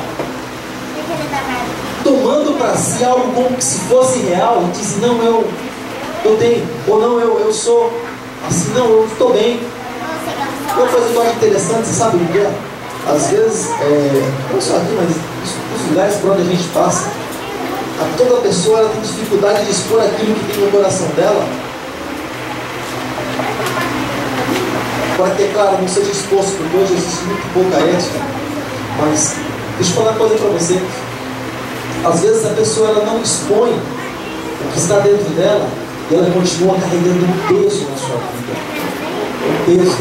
Speaker 1: tomando para si algo como se fosse real, e dizem, não, eu tenho, ou não, eu sou assim, não, eu estou bem. Uma coisa que eu acho interessante, você sabe o que é? Às vezes, não só aqui, mas nos lugares por onde a gente passa, toda pessoa ela tem dificuldade de expor aquilo que tem no coração dela. Pode ter, claro, não seja exposto, porque hoje existe muito pouca ética, mas deixa eu falar uma coisa para você. Às vezes a pessoa ela não expõe o que está dentro dela e ela continua carregando um peso na sua vida. Um peso.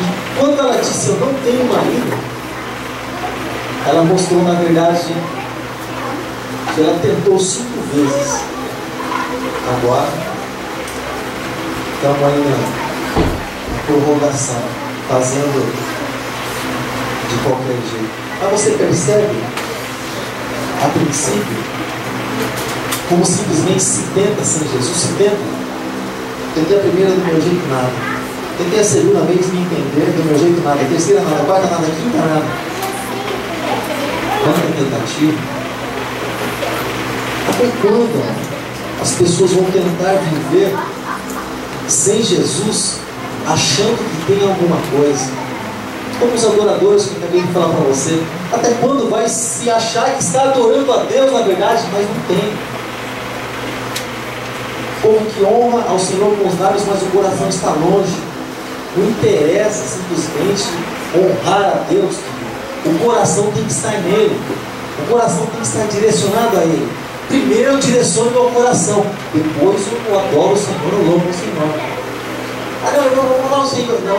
Speaker 1: E quando ela disse, eu não tenho marido, ela mostrou na verdade que ela tentou 5 vezes. Agora, estamos ainda prorrogação, fazendo de qualquer jeito. Mas você percebe, a princípio, como simplesmente se tenta sem Jesus, se tenta. Tentei a primeira do meu jeito nada, tentei a segunda vez me entender do meu jeito nada, a terceira nada, a quarta nada, a quinta nada. Quanta tentativa. Até quando as pessoas vão tentar viver sem Jesus, achando que tem alguma coisa? Como os adoradores que eu acabei de falar para você. Até quando vai se achar que está adorando a Deus na verdade, mas não tem? Povo que honra ao Senhor com os lábios, mas o coração está longe. Não interessa simplesmente honrar a Deus. O coração tem que estar nele. O coração tem que estar direcionado a Ele. Primeiro eu direciono meu coração, depois eu adoro o Senhor, eu louvo o Senhor. Ah, não, eu vou falar o Senhor. Não.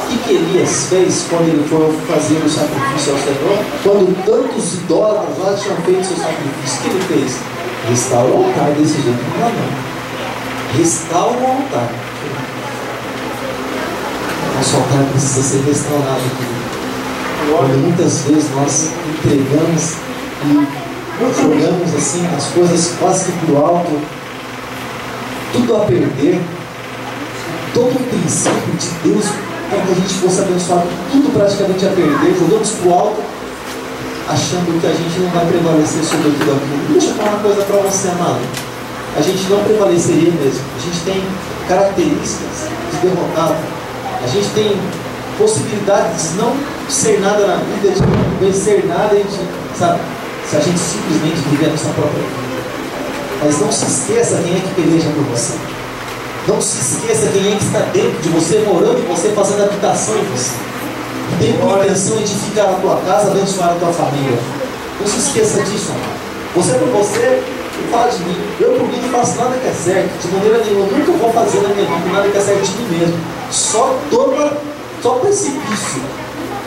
Speaker 1: O que Elias fez quando ele foi fazer o sacrifício ao Senhor? Quando tantos idólatras lá tinham feito seu sacrifício, o que ele fez? Restaura o altar desse jeito. Não. Restaura o altar. Nosso altar precisa ser restaurado aqui. Quando muitas vezes nós entregamos e jogamos assim as coisas quase que para o alto, tudo a perder, todo o princípio de Deus para que a gente fosse abençoado, tudo praticamente a perder, jogamos para o alto, achando que a gente não vai prevalecer sobre tudo aquilo. Deixa eu falar uma coisa para você, amado. A gente não prevaleceria mesmo. A gente tem características de derrotado. A gente tem possibilidades de não ser nada na vida, de não vencer nada, sabe? Se a gente simplesmente viver a nossa própria vida. Mas não se esqueça quem é que peleja por você. Não se esqueça quem é que está dentro de você, morando em você, fazendo habitação em você. Tem como intenção edificar a tua casa, abençoar a tua família. Não se esqueça disso, amado. Você por você, Eu falo de mim, eu por mim não faço nada que é certo, de maneira nenhuma, eu nunca vou fazer na minha vida nada que é certo de mim mesmo. Só precipício.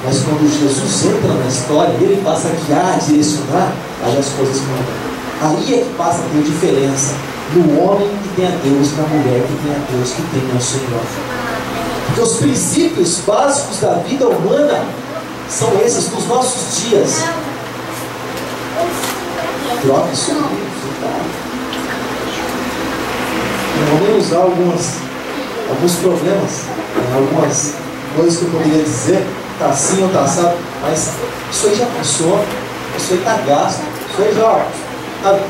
Speaker 1: Mas quando Jesus entra na história, ele passa a guiar, a direcionar, aí as coisas mudam. Aí é que passa a ter diferença no homem que tem a Deus, na mulher que tem a Deus, que tem ao Senhor. Porque os princípios básicos da vida humana são esses dos nossos dias. Troca isso aí. Eu vou usar alguns problemas, algumas coisas que eu poderia dizer, tá assim ou tá assado, mas isso aí já passou, isso aí está gasto, isso aí já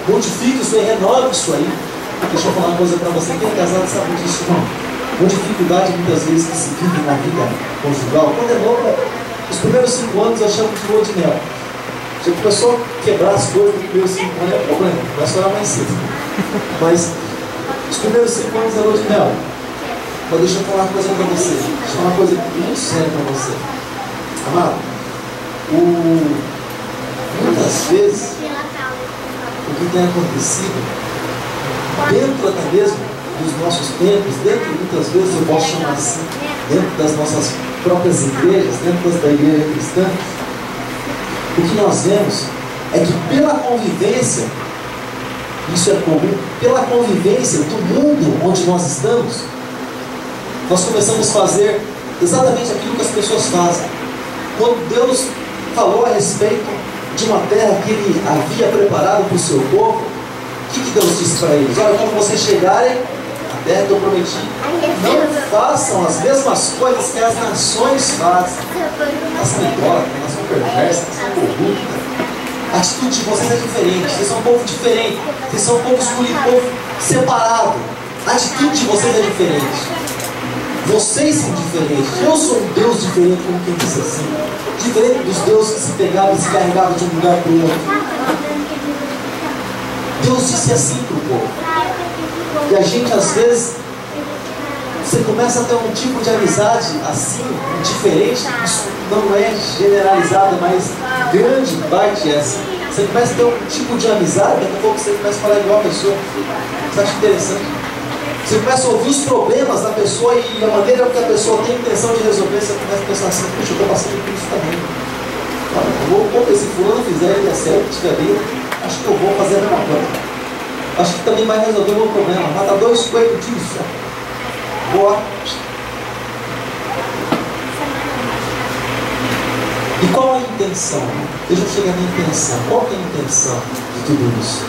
Speaker 1: modifica, isso aí renova isso aí. Deixa eu falar uma coisa para você, quem é casado sabe disso não. Uma dificuldade muitas vezes que se vive na vida conjugal, quando é novo, os primeiros 5 anos eu chamo de lua de mel. Já começou a quebrar as coisas nos primeiros 5 anos, é problema, vai estourar mais cedo. Mas os primeiros 5 anos é lua de mel. Mas deixa eu falar uma coisa para você, deixa eu falar uma coisa muito séria para você. Amado, muitas vezes o que tem acontecido dentro até mesmo dos nossos tempos, dentro muitas vezes eu posso chamar assim, dentro das nossas próprias igrejas, dentro da igreja cristã, o que nós vemos é que pela convivência, isso é comum, pela convivência do mundo onde nós estamos, nós começamos a fazer exatamente aquilo que as pessoas fazem. Quando Deus falou a respeito de uma terra que Ele havia preparado para o seu povo, o que Deus disse para eles? Olha, quando vocês chegarem à terra que eu prometi, não façam as mesmas coisas que as nações fazem. Elas são idólatras, elas são perversas, elas são corruptas. A atitude de vocês é diferente, vocês são um povo diferente, vocês são um povo escolhido, um povo separado. A atitude de vocês é diferente. Vocês são diferentes. Eu sou um Deus diferente, como quem disse assim. Diferente dos deuses que se pegavam e se carregavam de um lugar para o outro. Deus disse assim para o povo. E a gente às vezes, você começa a ter um tipo de amizade assim, diferente. Isso não é generalizado, mas grande parte é assim. Você começa a ter um tipo de amizade, daqui a pouco você começa a falar igual a pessoa. Você acha interessante? Você começa a ouvir os problemas da pessoa e a maneira que a pessoa tem intenção de resolver, você começa a pensar assim, puxa, eu estou passando por isso também. Olha, se fulano fizer e der certo, estiver bem, acho que eu vou fazer a mesma coisa. Acho que também vai resolver o meu problema. Mata 2 coelhos disso. Boa. E qual a intenção? Deixa eu chegar na intenção. Qual é a intenção de tudo isso?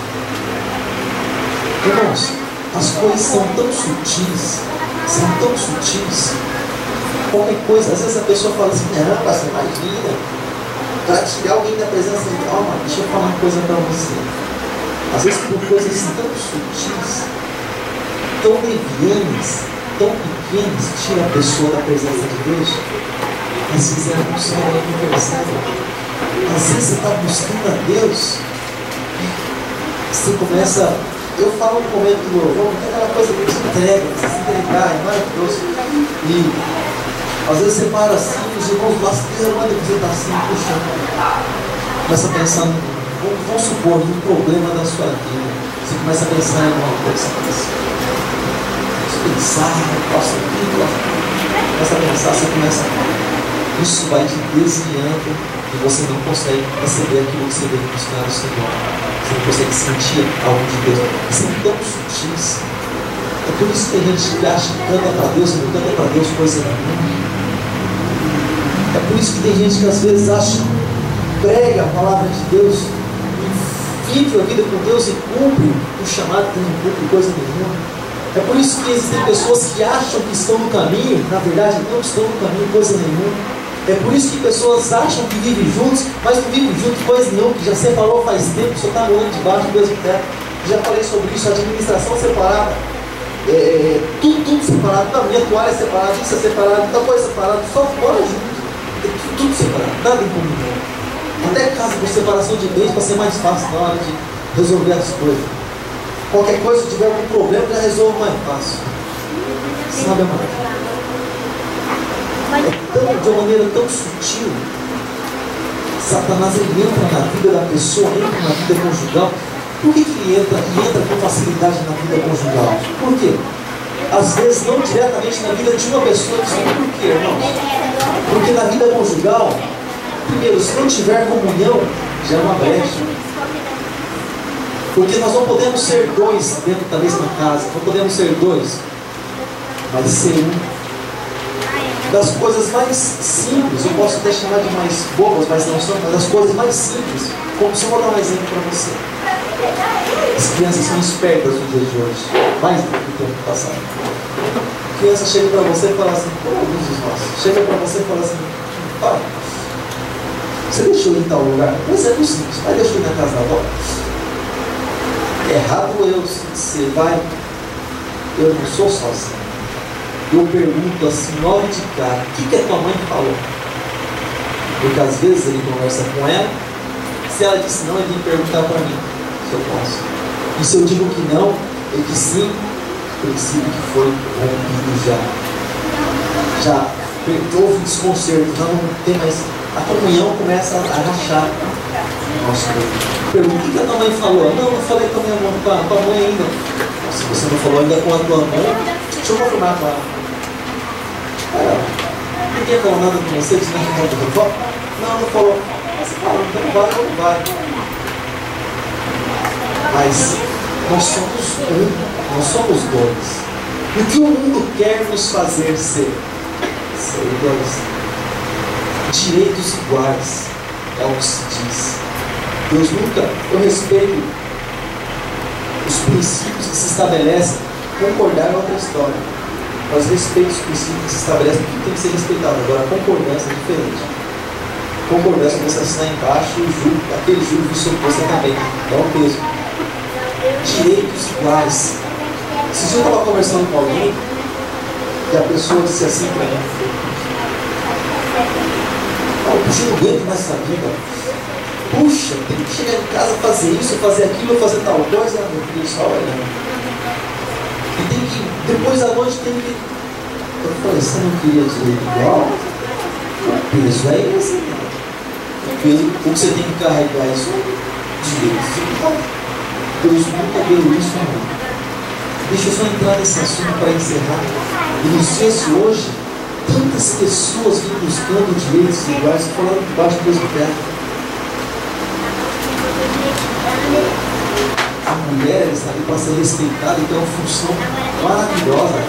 Speaker 1: Irmãos, as coisas são tão sutis, qualquer coisa, às vezes a pessoa fala assim, não, pastor, imagina, para tirar alguém da presença de alma, deixa eu falar uma coisa para você. Às vezes por coisas tão sutis, tão levianas, tão pequenas, tira a pessoa da presença de Deus, às vezes ela não sabe, ela não percebe. Às vezes você está buscando a Deus, você começa... Eu falo no momento do louvor, porque é aquela coisa que se entrega, você se entregar, é maravilhoso. E às vezes você para assim, os irmãos bastante, olha que você está assim, puxa. Começa a pensar, vamos supor, no problema da sua vida. Você começa a pensar em alguma coisa. Pensar, posso aqui, começa a pensar, você começa a... Isso vai te desviando e você não consegue receber aquilo que você deve buscar do Senhor. Você não consegue sentir algo de Deus. Isso é tão sutis. É por isso que tem gente que acha que canta para Deus e não canta para Deus coisa nenhuma. É por isso que tem gente que às vezes acha que prega a palavra de Deus e vive a vida com Deus e cumpre o chamado que não cumpre coisa nenhuma. É por isso que existem pessoas que acham que estão no caminho, na verdade não estão no caminho coisa nenhuma. É por isso que pessoas acham que vivem juntos, mas não vivem juntos coisa nenhuma, que já separou faz tempo, só está morando debaixo do mesmo teto. Já falei sobre isso, administração separada, tudo separado, não, minha toalha é separada, isso é separado, tal coisa separada, só fora junto, tudo separado, nada em comunhão. Até casa por separação de bens para ser mais fácil na hora de resolver as coisas. Qualquer coisa, se tiver algum problema, já resolve mais fácil. Sabe, amado? De uma maneira tão sutil, Satanás ele entra na vida da pessoa, entra na vida conjugal, Por que ele entra com facilidade na vida conjugal? Por quê? Às vezes não diretamente na vida de uma pessoa, por quê, irmãos? Porque na vida conjugal, primeiro, se não tiver comunhão, já é uma brecha. Porque nós não podemos ser dois dentro da mesma casa, não podemos ser dois, mas ser um. Das coisas mais simples, eu posso até chamar de mais bobas, mas não são, mas das coisas mais simples, como se eu vou dar um exemplo para você. As crianças são espertas no dia de hoje, mais do que o tempo passado. A criança chega para você e fala assim, alguns dos nossos, chega para você e fala assim, pai, você deixou eu ir em tal lugar? Um exemplo simples, mas deixou eu ir na casa da avó. Errado eu, se você vai, eu não sou sozinho. Eu pergunto assim, logo de cara, o que a tua mãe falou? Porque às vezes ele conversa com ela, se ela disse não, ele vem perguntar para mim se eu posso. E se eu digo que não, ele diz sim, o princípio que foi rompido já houve um desconcerto, já não tem mais, a comunhão começa a rachar. Nossa, pergunta, o que a tua mãe falou? Não, não falei com a minha mãe, com a tua mãe ainda. Se você não falou ainda com a tua mãe, deixa eu confirmar com ela. Ninguém falou nada com você, disse nada com a tua avó? Não, não falou. Mas fala, não vai, não vai. Mas nós somos um, nós somos dois. O que o mundo quer nos fazer ser? Ser dois. Direitos iguais é o que se diz. Deus nunca, eu respeito os princípios que se estabelecem. Concordar é outra história, mas respeito os princípios que se estabelecem, tudo tem que ser respeitado. Agora, a concordância é diferente. Concordância é você assinar embaixo e juro, aquele juro que você também dá um peso. Direitos iguais. Se eu estava conversando com alguém e a pessoa disse assim para mim: puxa, eu não aguento mais essa vida. Puxa, tem que chegar em casa, fazer isso, fazer aquilo, fazer tal coisa. Meu filho, só olhando. E tem que, depois da noite tem que. Eu falei, você não queria direito igual? O peso é esse. O peso, o que você tem que carregar é isso. Direito. Deus nunca deu isso a mim. Deixa eu só entrar nesse assunto para encerrar. E não sei se hoje tantas pessoas vêm buscando direitos iguais, falando debaixo do mesmo teto. A mulher está ali para ser respeitada e tem uma função maravilhosa.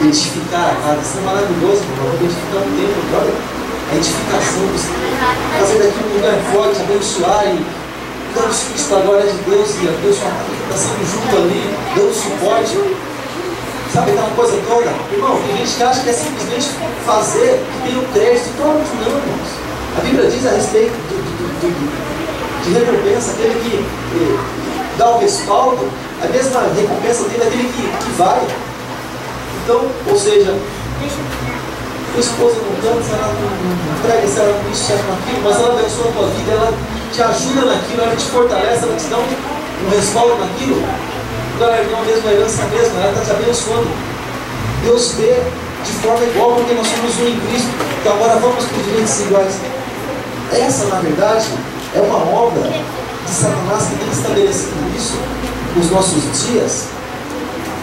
Speaker 1: Edificar a casa, isso é maravilhoso, irmão. Edificar o templo, olha a edificação, fazer daqui um lugar forte, abençoar e dando os filhos para a glória de Deus e abençoar a que está sendo junto ali, dando suporte. Sabe aquela coisa toda? Irmão, tem gente que acha que é simplesmente fazer, que tem o crédito, e todo mundo não, irmãos. A Bíblia diz a respeito de recompensa, aquele que dá o respaldo, a mesma recompensa dele é aquele que vai. Então, ou seja, tua esposa não canta, se ela não prega, se ela não isso, se ela não aquilo, mas ela abençoa a tua vida, ela te ajuda naquilo, ela te fortalece, ela te dá um respaldo naquilo. Galardão a mesma, a herança mesmo, ela está te abençoando. Deus vê de forma igual, porque nós somos um em Cristo. Então agora vamos por direitos iguais. Essa, na verdade, é uma obra de Satanás que tem estabelecido isso nos nossos dias.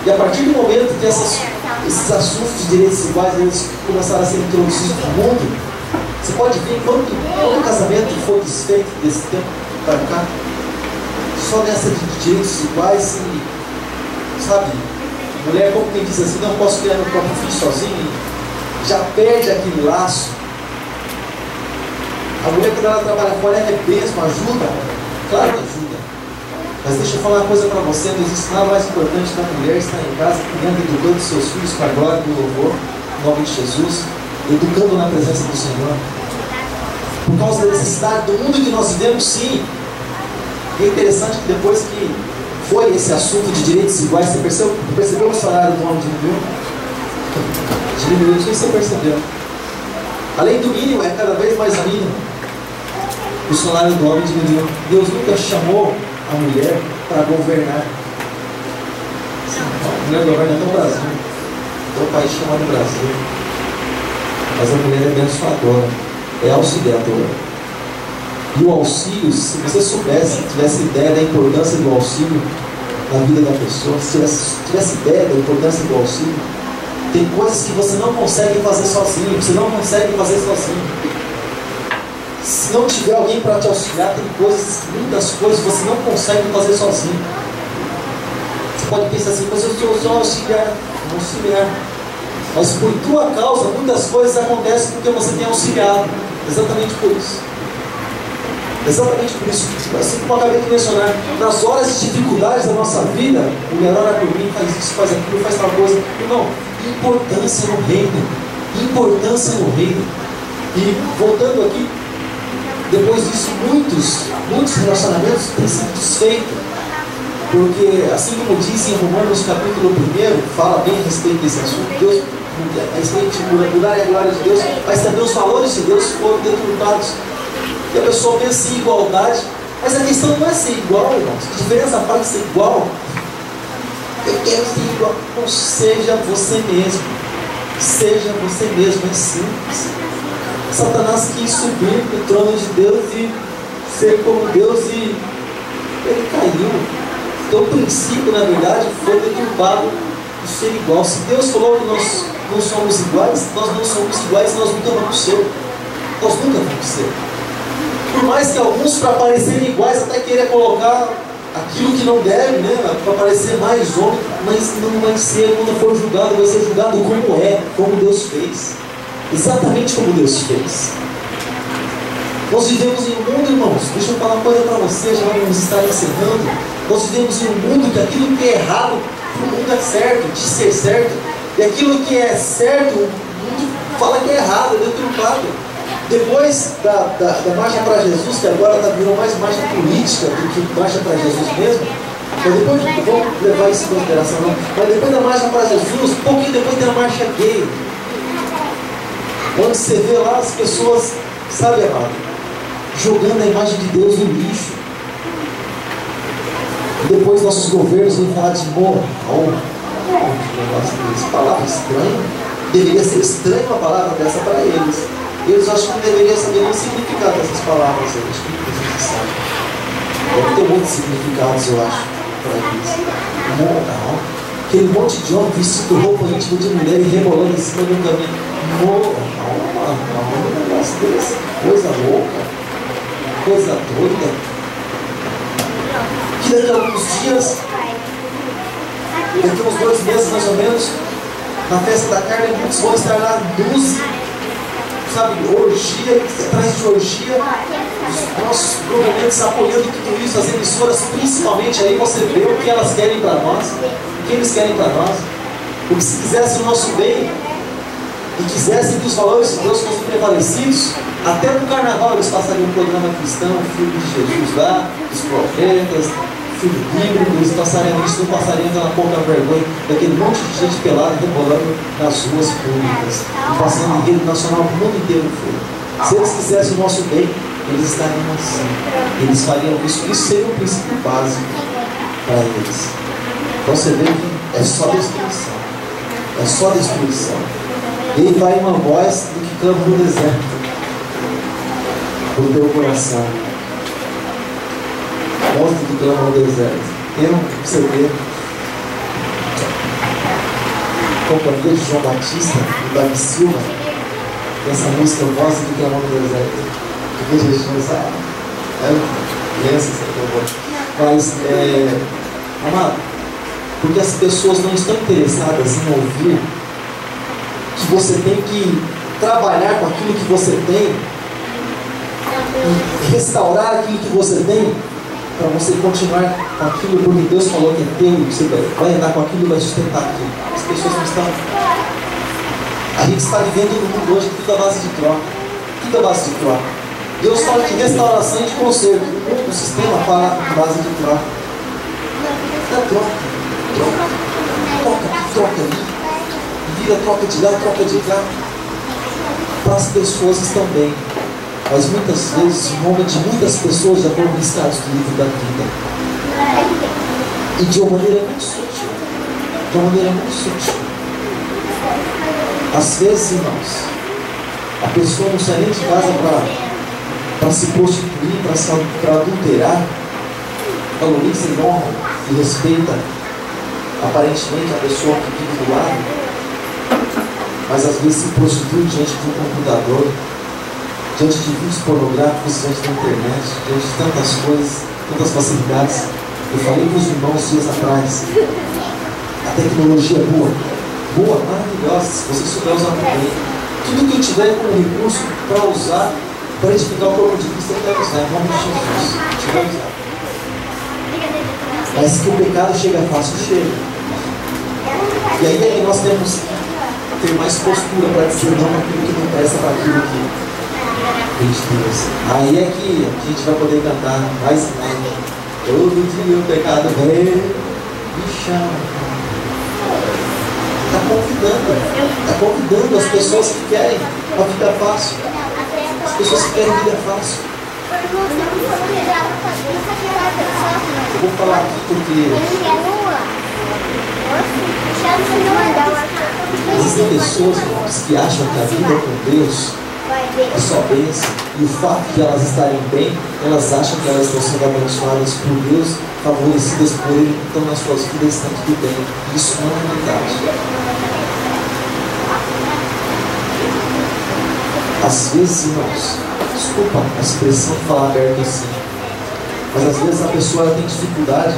Speaker 1: E a partir do momento que esses assuntos de direitos iguais eles começaram a ser introduzidos no mundo, você pode ver quando o casamento foi desfeito desse tempo para cá, só nessa de direitos iguais e, sabe, mulher como quem diz assim, não posso criar meu próprio filho sozinho, já perde aquele laço. A mulher quando ela trabalha fora é mesmo, ajuda, claro que ajuda. Mas deixa eu falar uma coisa para você, não existe nada mais importante da mulher estar em casa, criando e educando seus filhos para a glória do louvor, em nome de Jesus, educando na presença do Senhor. Por causa da necessidade do mundo que nós vivemos, sim. E é interessante que depois que foi esse assunto de direitos iguais, você percebeu o salário do homem diminuiu? Diminuiu, não sei se você percebeu. Além do mínimo, é cada vez mais mínimo. O salário do homem diminuiu. Deus nunca chamou a mulher para governar. A mulher governa até o Brasil. Até o país chamado Brasil. Mas a mulher é abençoadora, é auxiliadora. E o auxílio, se você soubesse, tivesse ideia da importância do auxílio na vida da pessoa, se tivesse ideia da importância do auxílio, tem coisas que você não consegue fazer sozinho, você não consegue fazer sozinho. Se não tiver alguém para te auxiliar, tem coisas, muitas coisas você não consegue fazer sozinho. Você pode pensar assim, mas eu sou só auxiliar. Mas por tua causa, muitas coisas acontecem porque você tem auxiliado. Exatamente por isso. Exatamente por isso. Assim como eu acabei de mencionar, nas horas de dificuldades da nossa vida, mulher ora por mim, faz isso, faz aquilo, faz tal coisa. Irmão, importância no reino. Importância no reino. E voltando aqui, depois disso, muitos relacionamentos têm sido desfeitos. Porque, assim como diz em Romanos capítulo 1, fala bem a respeito desse assunto, Deus, a respeito de mudar a glória de Deus, mas também os valores de Deus foram deturpados. E a pessoa pensa em igualdade, mas a questão não é ser igual, irmãos. A diferença para ser igual, eu quero ser igual. Não seja você mesmo. Seja você mesmo, é simples. Satanás quis subir no trono de Deus e ser como Deus e ele caiu. Então o princípio, na verdade, foi deturpado de ser igual. Se Deus falou que nós não somos iguais, nós não somos iguais, nós nunca vamos ser. Nós nunca vamos ser. Por mais que alguns, para parecerem iguais, até queiram colocar aquilo que não deve, né? Para parecer mais homem, mas não vai ser, quando for julgado, vai ser julgado como é, como Deus fez. Exatamente como Deus fez. Nós vivemos em um mundo, irmãos, deixa eu falar uma coisa para você, já vamos estar encerrando. Nós vivemos em um mundo que aquilo que é errado, o mundo é certo, diz ser certo. E aquilo que é certo, o mundo fala que é errado, é deturpado. Depois da marcha para Jesus, que agora virou mais marcha política do que marcha para Jesus mesmo, mas depois, vamos levar isso em consideração, não. Mas depois da marcha para Jesus, um pouquinho depois tem a marcha gay, onde você vê lá as pessoas, sabe, amado, jogando a imagem de Deus no lixo. E depois nossos governos vêm falar de moral. Palavra estranha. Deveria ser estranha uma palavra dessa para eles. Eles acham que não deveriam saber nem o significado dessas palavras. Acho que eles sabem. Deve ter muitos significados, eu acho, para eles. Moral. Aquele monte de homem vestido roupa íntima de mulher e rebolando em cima de um caminho. Moral, um negócio desse. Coisa louca. Coisa doida. Que daqui a alguns dias, daqui a uns 2 meses mais ou menos, na festa da carne, muitos vão estar lá nus, sabe, orgia, atrás de orgia, os nossos governantes apoiando tudo isso, as emissoras principalmente, aí você vê o que elas querem para nós, o que eles querem para nós, porque se quisesse o nosso bem, e quisessem que os valores de Deus fossem prevalecidos, até no carnaval eles passariam um programa cristão, um filme de Jesus lá, dos profetas, filme bíblico, eles passariam isso, não passariam aquela pouca vergonha daquele monte de gente pelada rebolando nas ruas públicas, passando em rede nacional, o mundo inteiro foi. Se eles quisessem o nosso bem, eles estariam assim, eles fariam isso, isso seria um princípio básico para eles. Então você vê que é só destruição, é só destruição. Ele vai uma voz do que clama no deserto, do teu coração. Voz do que clama no deserto. Tem um CD, companhia de João Batista, do Davi Silva, essa música Voz do que clama no deserto. Que veja isso, mas amado, porque as pessoas não estão interessadas em ouvir que você tem que trabalhar com aquilo que você tem e restaurar aquilo que você tem para você continuar com aquilo porque Deus falou que é teu e você vai andar com aquilo e vai sustentar aquilo. As pessoas não estão. A gente está vivendo no mundo hoje tudo à base de troca. Tudo à base de troca. Deus fala de restauração e de conserto. O sistema fala à base de troca. É troca. Troca ali. Vira, troca de lá, troca de cá. Para as pessoas estão bem. Mas muitas vezes, o nome de muitas pessoas já foram riscados do livro da vida. E de uma maneira muito sutil. De uma maneira muito sutil. Às vezes, irmãos, a pessoa não sai nem de casa para se prostituir, para adulterar, valoriza e honra e respeita aparentemente a pessoa que vive do lado, mas às vezes se prostitui diante de um computador, diante de vídeos pornográficos, diante da internet, diante de tantas coisas, tantas facilidades. Eu falei para os irmãos dias atrás, a tecnologia é boa, maravilhosa, se você souber usar bem. Tudo que eu tiver como recurso para usar, para edificar o corpo de Cristo, eu quero usar, em nome de Jesus. Eu quero usar. Mas que o pecado chega fácil, chega. E aí é que nós temos que ter mais postura para dizer não aquilo que não presta para aquilo que a gente Deus. Aí é que a gente vai poder cantar mais e mais. Todo dia o pecado vem e chama. Está convidando as pessoas que querem para ficar fácil. As pessoas que querem vida fácil. Eu vou falar aqui porque existem pessoas que acham que a vida com Deus é só bênção, e o fato de elas estarem bem, elas acham que elas estão sendo abençoadas por Deus, favorecidas por Ele, então nas suas vidas está tudo bem. Isso não é verdade. Às vezes, irmãos, desculpa a expressão de falar aberto assim, mas às vezes a pessoa tem dificuldade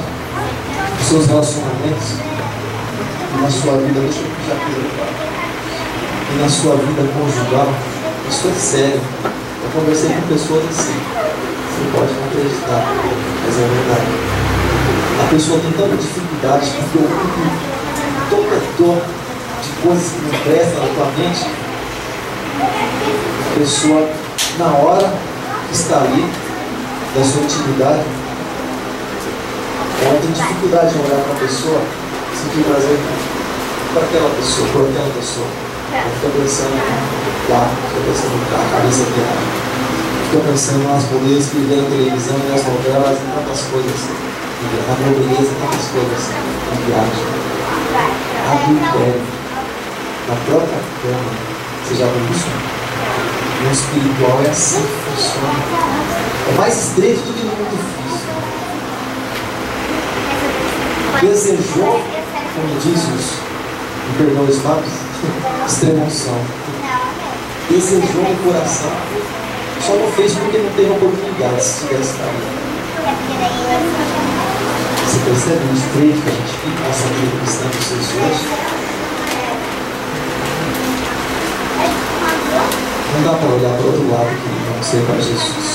Speaker 1: nos seus relacionamentos e na sua vida, deixa eu já e na sua vida conjugal. Isso é sério. Eu conversei com pessoas assim, você pode não acreditar, mas é verdade. A pessoa tem tanta dificuldade porque o mundo tocador de coisas que não prestam na tua mente. A pessoa, na hora que está ali, da sua intimidade, ela tem dificuldade de olhar para a pessoa, sentir prazer para aquela pessoa, por aquela pessoa. Ela fica pensando lá, fica pensando na cabeça dela, fica pensando nas mulheres que vêem na televisão, nas novelas e tantas coisas, na beleza, tantas coisas, em viagem. Adultério, na própria cama. Você já viu isso? No espiritual é assim que funciona. É mais estreito do que no mundo físico. Desejou, como diz os, me perdoa os lábios, extrema unção. Desejou no coração. Só não fez porque não teve oportunidade, se tivesse estado. Você percebe o estreito que a gente fica nessa vida cristã dos seus hoje? Não dá para olhar para o outro lado que não ser para Jesus.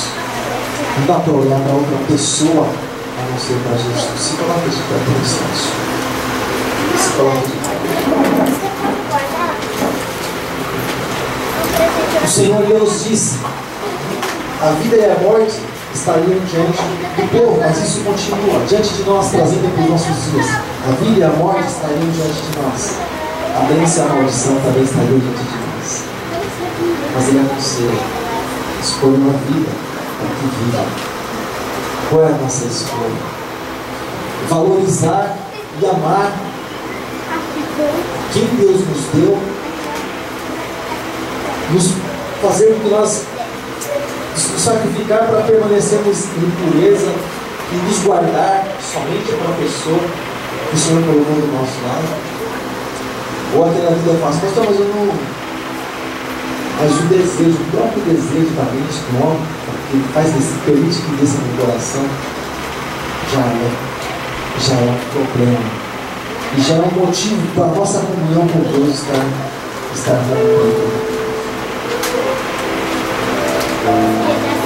Speaker 1: Não dá para olhar para outra pessoa a não ser para Jesus. Se coloca de pé por instante. Se coloca de pé. O Senhor Deus disse: a vida e a morte estariam diante do povo, mas isso continua diante de nós, trazendo para os nossos dias. A vida e a morte estariam diante de nós. A bênção e a maldição também estariam diante de nós. Mas Ele aconselha: escolha uma vida para que viva. Qual é a nossa escolha? Valorizar e amar quem Deus nos deu, nos fazer com que nós nos sacrificar para permanecermos em pureza e nos guardar somente para a pessoa que o Senhor colocou do nosso lado. Ou aquela vida fácil, pastor, mas eu não. Mas o desejo, o próprio desejo da mente do homem, que permite que desça no coração, já é um problema. E já é um motivo para a nossa comunhão com Deus estar rompida.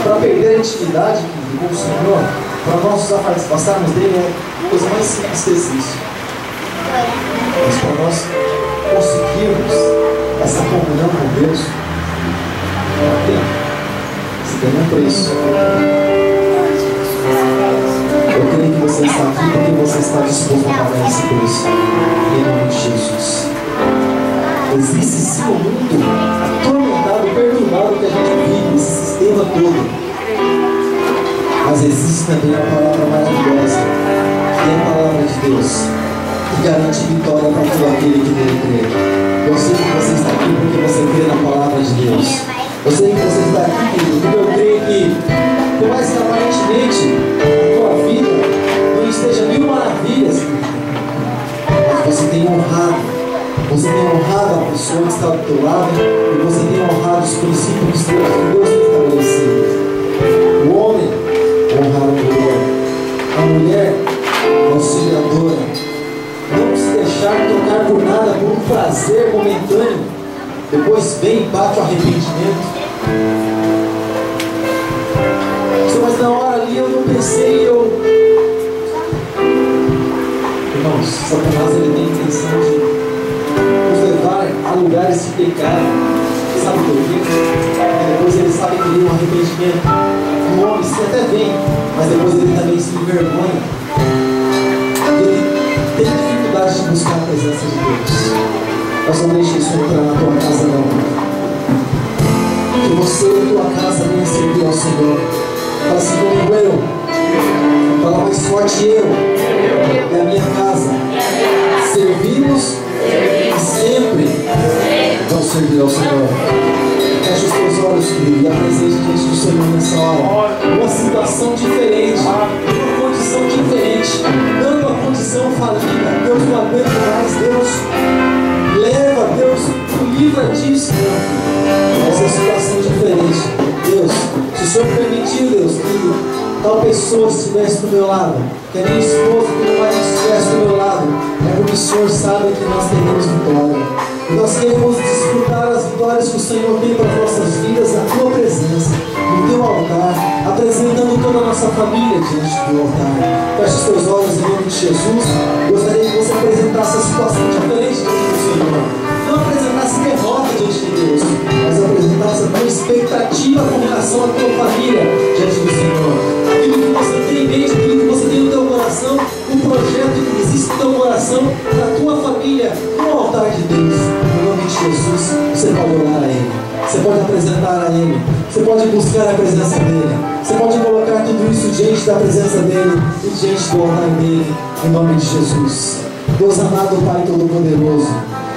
Speaker 1: Para perder a intimidade com o Senhor, para nós nos afastarmos dele, é a coisa mais simples que existe. Mas para nós conseguirmos essa comunhão com Deus, você tem um preço. Eu creio que você está aqui porque você está disposto a pagar esse preço. Em nome de Jesus. Existe sim um mundo atormentado, perturbado que a gente vive, esse sistema todo. Mas existe também a palavra maravilhosa, que é a palavra de Deus, que garante vitória para todo aquele que nele crê. Eu sei que você está aqui porque você crê na palavra de Deus. Eu sei que você está aqui, querido, porque eu creio que, por mais que aparentemente a tua vida não esteja mil maravilhas, mas você tem honrado a pessoa que está do teu lado e você tem honrado os princípios que Deus tem estabelecido. O homem honrar a mulher, a mulher auxiliadora, não se deixar tocar por nada, por um prazer momentâneo, depois vem e bate o arrependimento. Mas na hora ali eu não pensei, irmãos, Satanás ele tem a intenção de nos levar a lugares de pecado. Sabe por quê? Depois ele sabe que ele é um arrependimento. O homem se até vem, mas depois ele também se envergonha. Ele tem dificuldade de buscar a presença de Deus. Mas não deixe isso entrar na tua casa não. Que você e a tua casa venham servir ao Senhor. Fala assim comigo, eu. Fala mais forte, eu e a minha casa servimos e sempre vão servir ao Senhor. Feche os teus olhos, querido, e apresente diante do Senhor nessa hora uma situação diferente, uma condição diferente, não uma condição falida. Deus não aguenta mais, Deus leva, Deus te livra disso. Essa é a situação diferente. Deus, se o Senhor permitir, Deus, que tal pessoa estivesse do meu lado, que a minha esposa, que meu marido estivesse do meu lado, é porque o Senhor sabe que nós teremos vitória. E nós queremos desfrutar as vitórias que o Senhor tem para as nossas vidas na tua presença, no teu altar, apresentando toda a nossa família diante do altar. Feche os teus olhos em nome de Jesus. Gostaria que você apresentasse a situação diferente diante do Senhor. Não apresentasse derrota diante de Deus, mas apresentasse a tua expectativa com relação à tua família diante do Senhor. Aquilo que você tem em mente, aquilo que você tem no teu coração, o projeto que existe no teu coração, da tua família, no altar de Deus. Em nome de Jesus, você pode orar a Ele, você pode apresentar a Ele, você pode buscar a presença dEle, você pode colocar tudo isso diante da presença dEle e diante do altar dEle, em nome de Jesus. Deus amado, Pai Todo-Poderoso,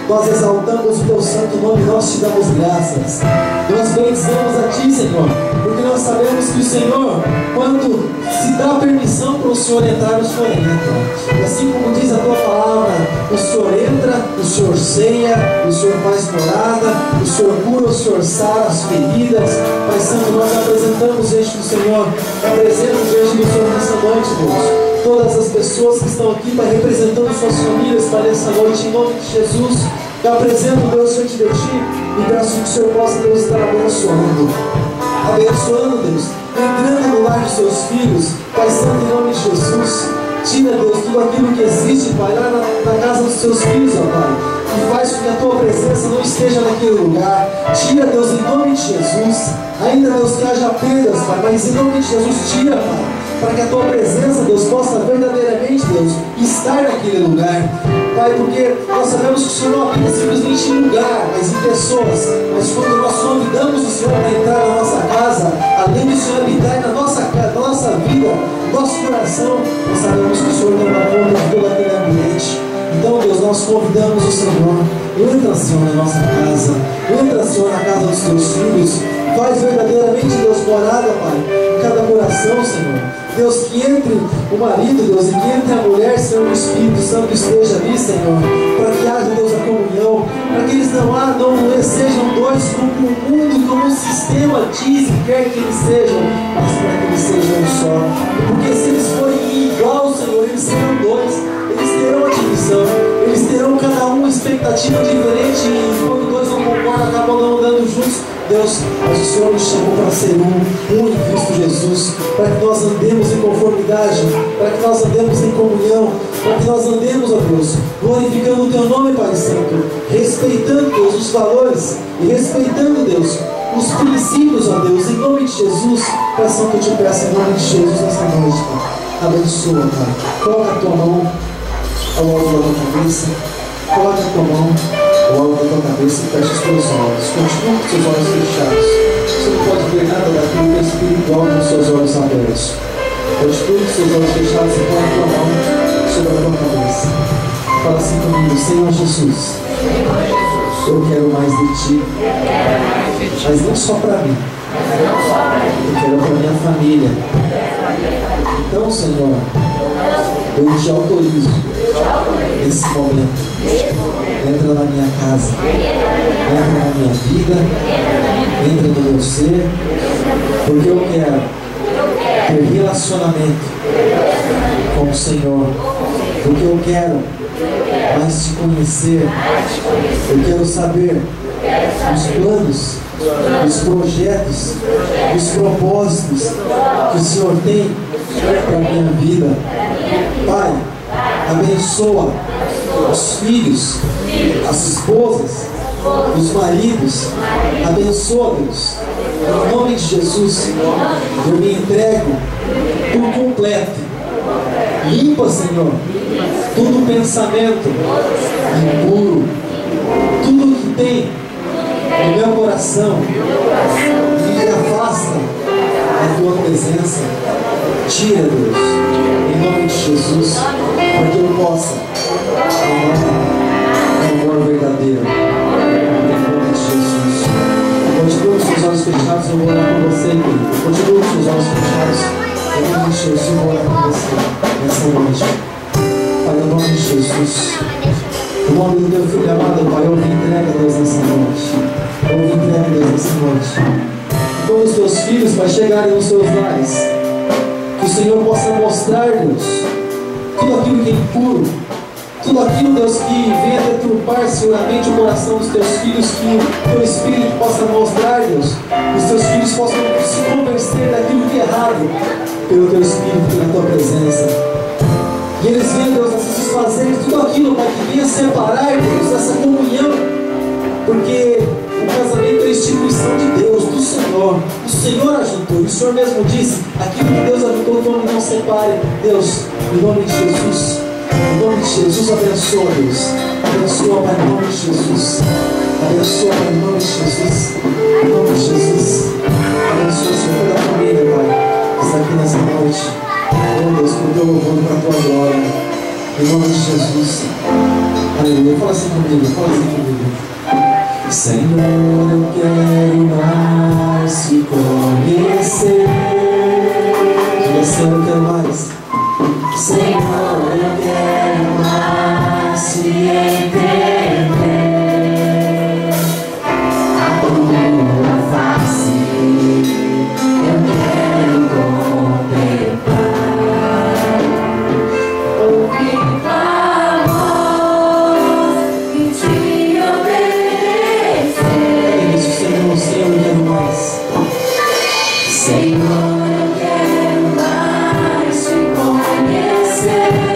Speaker 1: nós exaltamos o teu santo nome, nós te damos graças. Nós bendizemos a ti, Senhor, porque nós sabemos que o Senhor, quando se dá permissão para o Senhor entrar, o Senhor entra. E assim como diz a tua palavra, o Senhor entra, o Senhor ceia, o Senhor faz morada, o Senhor cura, o Senhor sara as feridas. Pai Santo, nós apresentamos diante do Senhor, apresentamos diante do Senhor nessa noite, Deus. Todas as pessoas que estão aqui, Pai, representando suas famílias para essa noite, em nome de Jesus, eu apresento, Deus, diante de ti e peço que o Senhor possa, Deus, estar abençoando, Deus, entrando no lar de seus filhos, Pai Santo, em nome de Jesus. Tira, Deus, tudo aquilo que existe, Pai, lá na casa dos seus filhos, ó Pai, e faz com que a tua presença não esteja naquele lugar. Tira, Deus, em nome de Jesus. Ainda, Deus, que haja perdas, Pai, mas em nome de Jesus, tira, Pai, para que a tua presença, Deus, possa verdadeiramente, Deus, estar naquele lugar. Pai, porque nós sabemos que o Senhor não habita simplesmente em lugar, mas em pessoas. Mas quando nós convidamos o Senhor para entrar na nossa casa, além do Senhor habitar na nossa casa, na nossa vida, no nosso coração, nós sabemos que o Senhor toma conta de todo aquele ambiente. Então, Deus, nós convidamos o Senhor. Entra, Senhor, na nossa casa. Entra, Senhor, na casa dos teus filhos. Faz verdadeiramente, Deus, morada, Pai, em cada coração, Senhor. Deus, que entre o marido, Deus, e que entre a mulher, Senhor, o Espírito Santo esteja ali, Senhor, para que haja, Deus, a comunhão, para que eles não sejam dois como o mundo, como o sistema diz e quer que eles sejam, mas para que eles sejam um só. Porque se eles forem igual, Senhor, eles serão dois, eles terão a divisão, eles terão cada um uma expectativa diferente, e quando dois não concordam, acabam não andando juntos. Deus, mas o Senhor nos chamou para ser um em Cristo Jesus, para que nós andemos em conformidade, para que nós andemos em comunhão, para que nós andemos, ó Deus, glorificando o Teu nome, Pai Santo, respeitando, Deus, os valores e respeitando, Deus, os princípios, ó Deus, em nome de Jesus. Pai Santo, eu te peço em nome de Jesus nessa noite, Pai. Abençoa, Pai. Coloca a tua mão ao alto da tua cabeça, coloca a tua mão ao alto da tua cabeça e fecha os teus olhos. Continua com os seus olhos fechados. Você não pode ver nada daquilo que é espiritual com os seus olhos abertos. Continua com os seus olhos fechados e põe a tua mão sobre a tua cabeça. Fala assim comigo: Senhor Jesus, eu quero mais de ti. mas não só para mim. Eu quero para minha família. Então, Senhor, eu te autorizo nesse momento. Entra na minha casa, entra na minha vida, entra no meu ser, porque eu quero ter relacionamento com o Senhor, porque eu quero mais te conhecer, eu quero saber os planos, os projetos, os propósitos que o Senhor tem para a minha vida. Pai, abençoa os filhos, as esposas, os maridos. Abençoa, Deus. Em nome de Jesus, eu me entrego por completo. Limpa, Senhor, todo pensamento impuro, tudo que tem no meu coração que me afasta da tua presença. Tira, Deus, em nome de Jesus, para que eu possa amar o amor verdadeiro. Em nome de Jesus. Continua com seus olhos fechados, eu vou orar por você, querido. Continua com seus olhos fechados. Em nome de Jesus, eu vou orar por você nessa noite. Pai, em nome de Jesus. No nome do teu filho amado, Pai, eu me entrego a Deus nessa noite. Eu me entrego a Deus nessa noite. Quando os teus filhos, Pai, chegarem nos seus lares, que o Senhor possa mostrar, Deus, tudo aquilo que é impuro, tudo aquilo, Deus, que venha deturpar seguramente o coração dos teus filhos, que o teu Espírito possa mostrar, Deus, que os teus filhos possam se convencer daquilo que é errado, pelo teu Espírito, pela tua presença. E eles venham, Deus, a se desfazer de tudo aquilo, Pai, que venha separar, Deus, essa comunhão, porque o casamento é a instituição de Deus, do Senhor. O Senhor ajuntou, e o Senhor mesmo disse: aquilo que Deus ajuntou, que o homem não separe. Deus, em nome de Jesus, em nome de Jesus, abençoa, Deus. Abençoa, Pai, em nome de Jesus. Abençoa, Pai, em nome de Jesus. Em nome de Jesus. Abençoa, Senhor, toda a família, Pai, que está aqui nessa noite. Oh, Deus, que o teu louvor para a tua glória. Em nome de Jesus. Aleluia. Fala assim comigo, fala assim comigo. Senhor, eu quero mais te conhecer. Diga, Senhor, eu quero mais. Senhor, eu quero mais te entender. A tua face eu quero contemplar.
Speaker 3: Ouvir tua voz e te obedecer.
Speaker 1: Isso, Senhor, Senhor, eu quero mais.
Speaker 3: Senhor, eu quero mais te conhecer.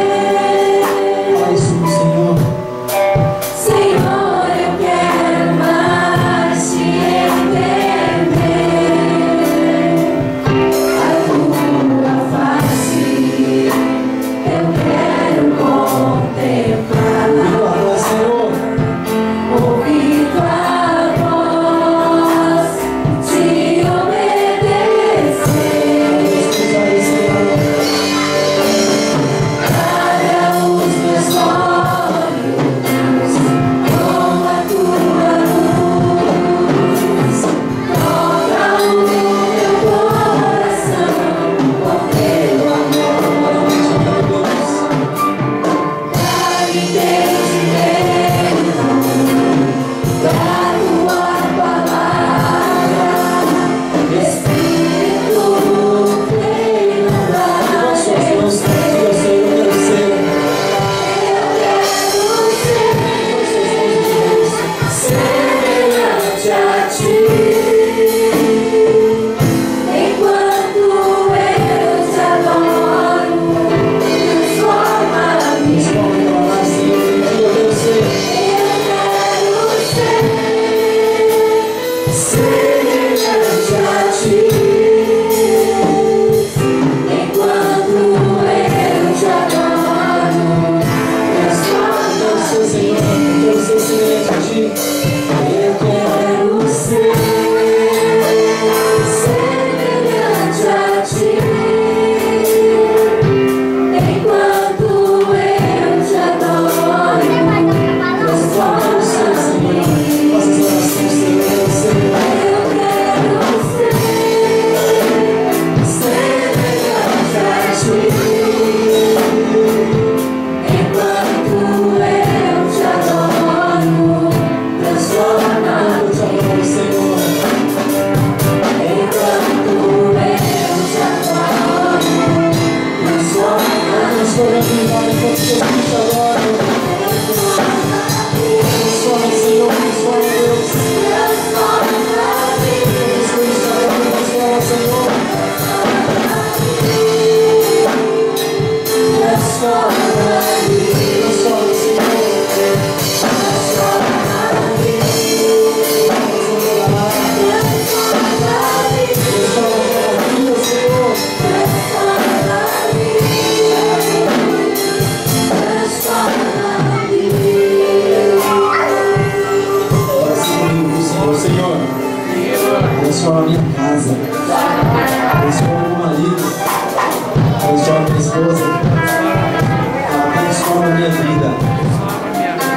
Speaker 1: vida.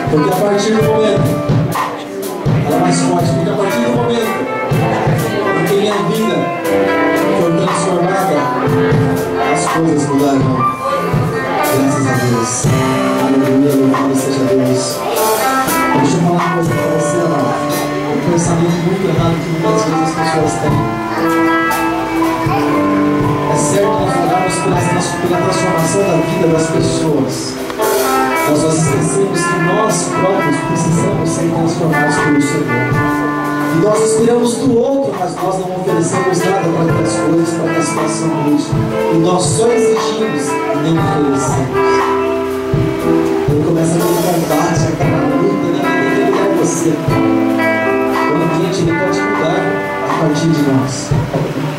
Speaker 1: Porque a partir do momento, ela é mais forte, porque a partir do momento em que minha vida for transformada, as coisas mudarão. Graças a Deus. Aleluia, louvado seja Deus. Deixa eu falar uma coisa para você, amado. Um pensamento muito errado que muitas vezes as pessoas têm. É certo nós olharmos pela transformação da vida das pessoas. Nós esquecemos que nós próprios precisamos ser transformados pelo Senhor. E nós esperamos do outro, mas nós não oferecemos nada para que as coisas, para que a situação mude. E nós só exigimos e nem oferecemos. Ele começa a ver combate, aquela luta, ninguém tem que mudar você. O ambiente ele pode mudar a partir de nós.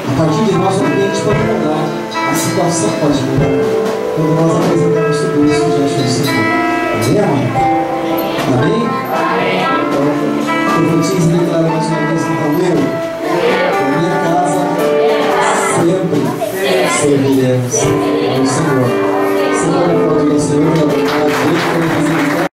Speaker 1: A partir de nós o ambiente pode mudar. A situação pode mudar. Quando nós apresentamos tudo isso diante do Senhor. Amém, amém? Amém? Então, profetiza e declara mais uma vez, então na minha casa, sempre serviremos ao Senhor. Senhor, a glória do Senhor, a bondade dele,